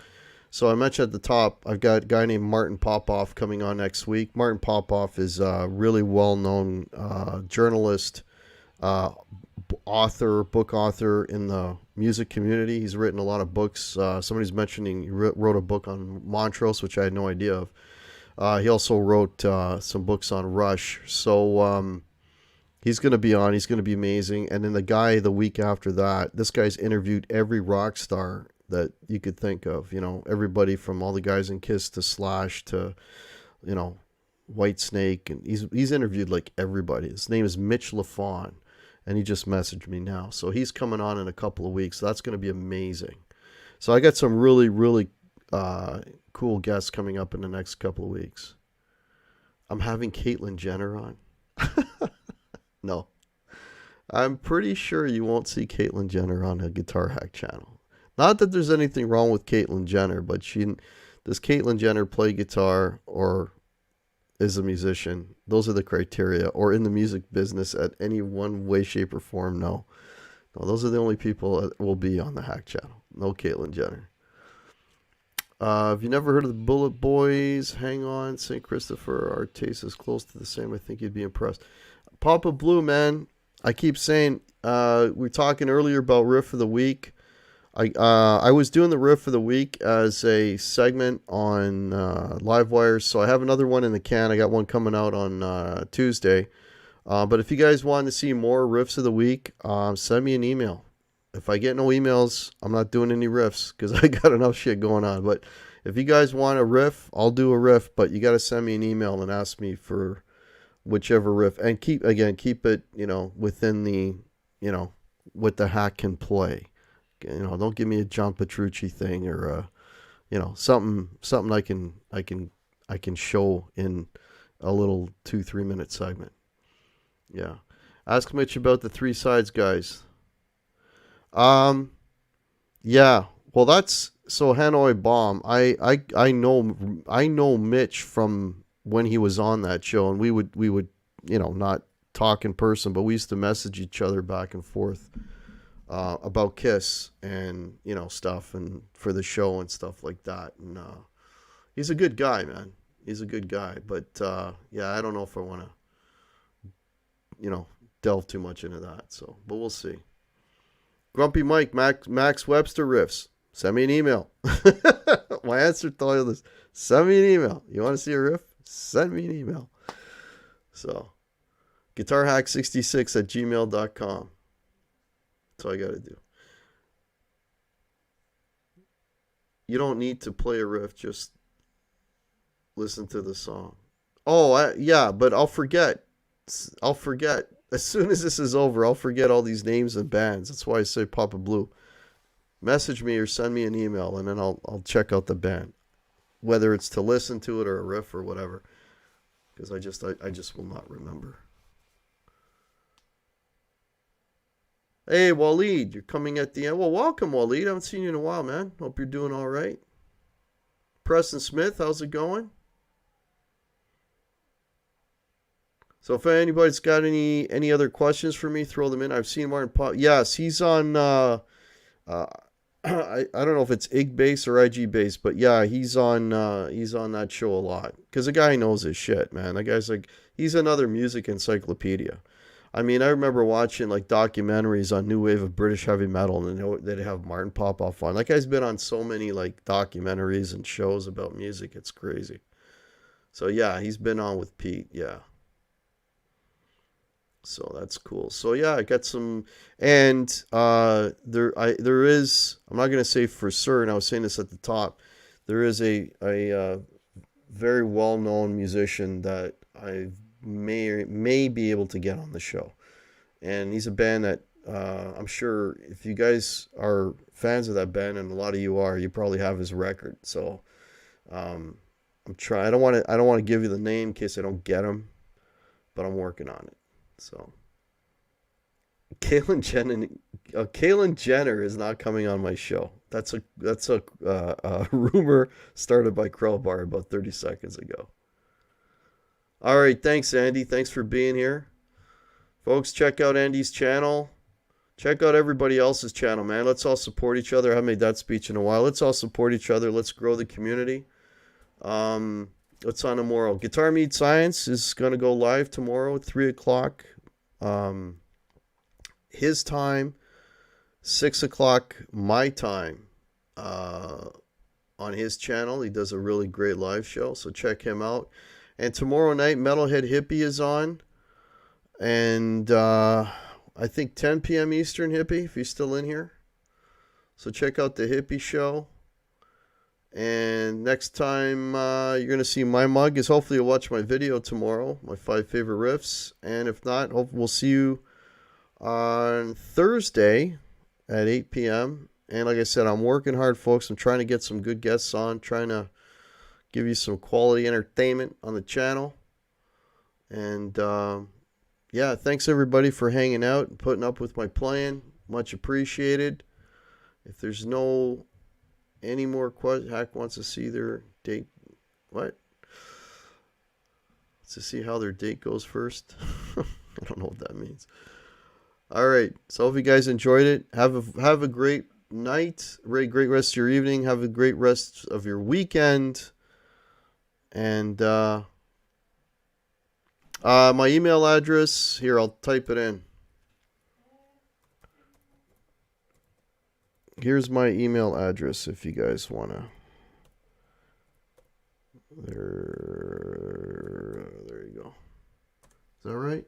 So I mentioned at the top, I've got a guy named Martin Popoff coming on next week. Martin Popoff is a really well-known journalist, book author in the music community. He's written a lot of books. Somebody's mentioning he wrote a book on Montrose, which I had no idea of. He also wrote some books on Rush. So he's going to be on. He's going to be amazing. And then the guy the week after that, this guy's interviewed every rock star that you could think of. You know, everybody from all the guys in Kiss to Slash to, you know, White Snake. And he's interviewed like everybody. His name is Mitch LaFawn. And he just messaged me now. So he's coming on in a couple of weeks. So that's going to be amazing. So I got some really, really cool guests coming up in the next couple of weeks. I'm having Caitlyn Jenner on. No. I'm pretty sure you won't see Caitlyn Jenner on a Guitar Hack channel. Not that there's anything wrong with Caitlyn Jenner, but does Caitlyn Jenner play guitar or is a musician? Those are the criteria. Or in the music business at any one way, shape, or form? No. No, those are the only people that will be on the Hack channel. No Caitlyn Jenner. Have you never heard of the Bullet Boys? Hang on, St. Christopher. Our taste is close to the same. I think you'd be impressed. Papa Blue, man. I keep saying, we were talking earlier about Riff of the Week. I was doing the Riff of the Week as a segment on Livewire, so I have another one in the can. I got one coming out on Tuesday. But if you guys want to see more Riffs of the Week, send me an email. If I get no emails, I'm not doing any riffs because I got enough shit going on. But if you guys want a riff, I'll do a riff. But you got to send me an email and ask me for whichever riff. And keep it, within the, what the Hack can play. Don't give me a John Petrucci thing or, something I can show in a little 2-3 minute segment. Yeah. Ask Mitch about the 3 sides, guys. Yeah, well, that's so Hanoi Bomb. I know Mitch from when he was on that show, and we would not talk in person, but we used to message each other back and forth about Kiss and stuff and for the show and stuff like that. And he's a good guy, man. He's a good guy, but yeah, I don't know if I want to delve too much into that. So, but we'll see. Grumpy Mike, Max Webster Riffs. Send me an email. My answer to all of this, send me an email. You want to see a riff? Send me an email. So, guitarhack66@gmail.com. That's all I got to do. You don't need to play a riff. Just listen to the song. Oh, yeah, but I'll forget. As soon as this is over, I'll forget all these names and bands. That's why I say Papa Blue. Message me or send me an email, and then I'll check out the band, whether it's to listen to it or a riff or whatever, because I just will not remember. Hey, Waleed, you're coming at the end. Well, welcome, Waleed. I haven't seen you in a while, man. Hope you're doing all right. Preston Smith, how's it going? So if anybody's got any other questions for me, throw them in. I've seen Martin Pop. Yes, he's on. I don't know if it's IG Bass or IG Bass, but yeah, he's on that show a lot because the guy knows his shit, man. That guy's he's another music encyclopedia. I mean, I remember watching documentaries on new wave of British heavy metal, and they'd have Martin Popoff on. That guy's been on so many documentaries and shows about music. It's crazy. So yeah, he's been on with Pete. Yeah. So that's cool. So yeah, I got some, and there is. I'm not gonna say for certain. I was saying this at the top. There is a very well known musician that I may be able to get on the show, and he's a band that I'm sure if you guys are fans of that band, and a lot of you are, you probably have his record. So I'm trying. I don't want to give you the name in case I don't get him, but I'm working on it. So, Caitlyn Jenner is not coming on my show. That's a rumor started by Crowbar about 30 seconds ago. All right, thanks, Andy. Thanks for being here, folks. Check out Andy's channel. Check out everybody else's channel, man. Let's all support each other. I haven't made that speech in a while. Let's all support each other. Let's grow the community. What's on tomorrow? Guitar Meets Science is going to go live tomorrow at 3 o'clock. His time, 6 o'clock my time on his channel. He does a really great live show, so check him out. And tomorrow night, Metalhead Hippie is on. And I think 10 p.m. Eastern, Hippie, if he's still in here. So check out the Hippie show. And next time you're going to see my mug is hopefully you'll watch my video tomorrow, my 5 favorite riffs. And if not, we'll see you on Thursday at 8 p.m. And like I said, I'm working hard, folks. I'm trying to get some good guests on, trying to give you some quality entertainment on the channel. And yeah, thanks everybody for hanging out and putting up with my playing. Much appreciated. If there's no any more questions, Hack wants to see their date. What? To see how their date goes first. I don't know what that means. All right. So hope you guys enjoyed it. Have a great night. Great rest of your evening. Have a great rest of your weekend. And my email address here. I'll type it in. Here's my email address if you guys want to. There you go. Is that right?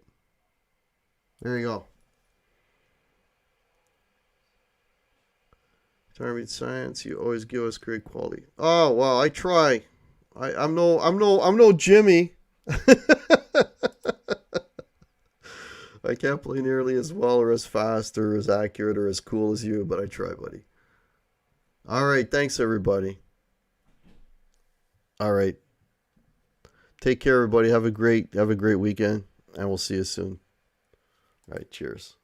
There you go. Target Science, you always give us great quality. Oh well, I try. I'm no Jimmy. I can't play nearly as well or as fast or as accurate or as cool as you, but I try, buddy. All right, thanks everybody. All right. Take care everybody. Have a great weekend and we'll see you soon. All right, cheers.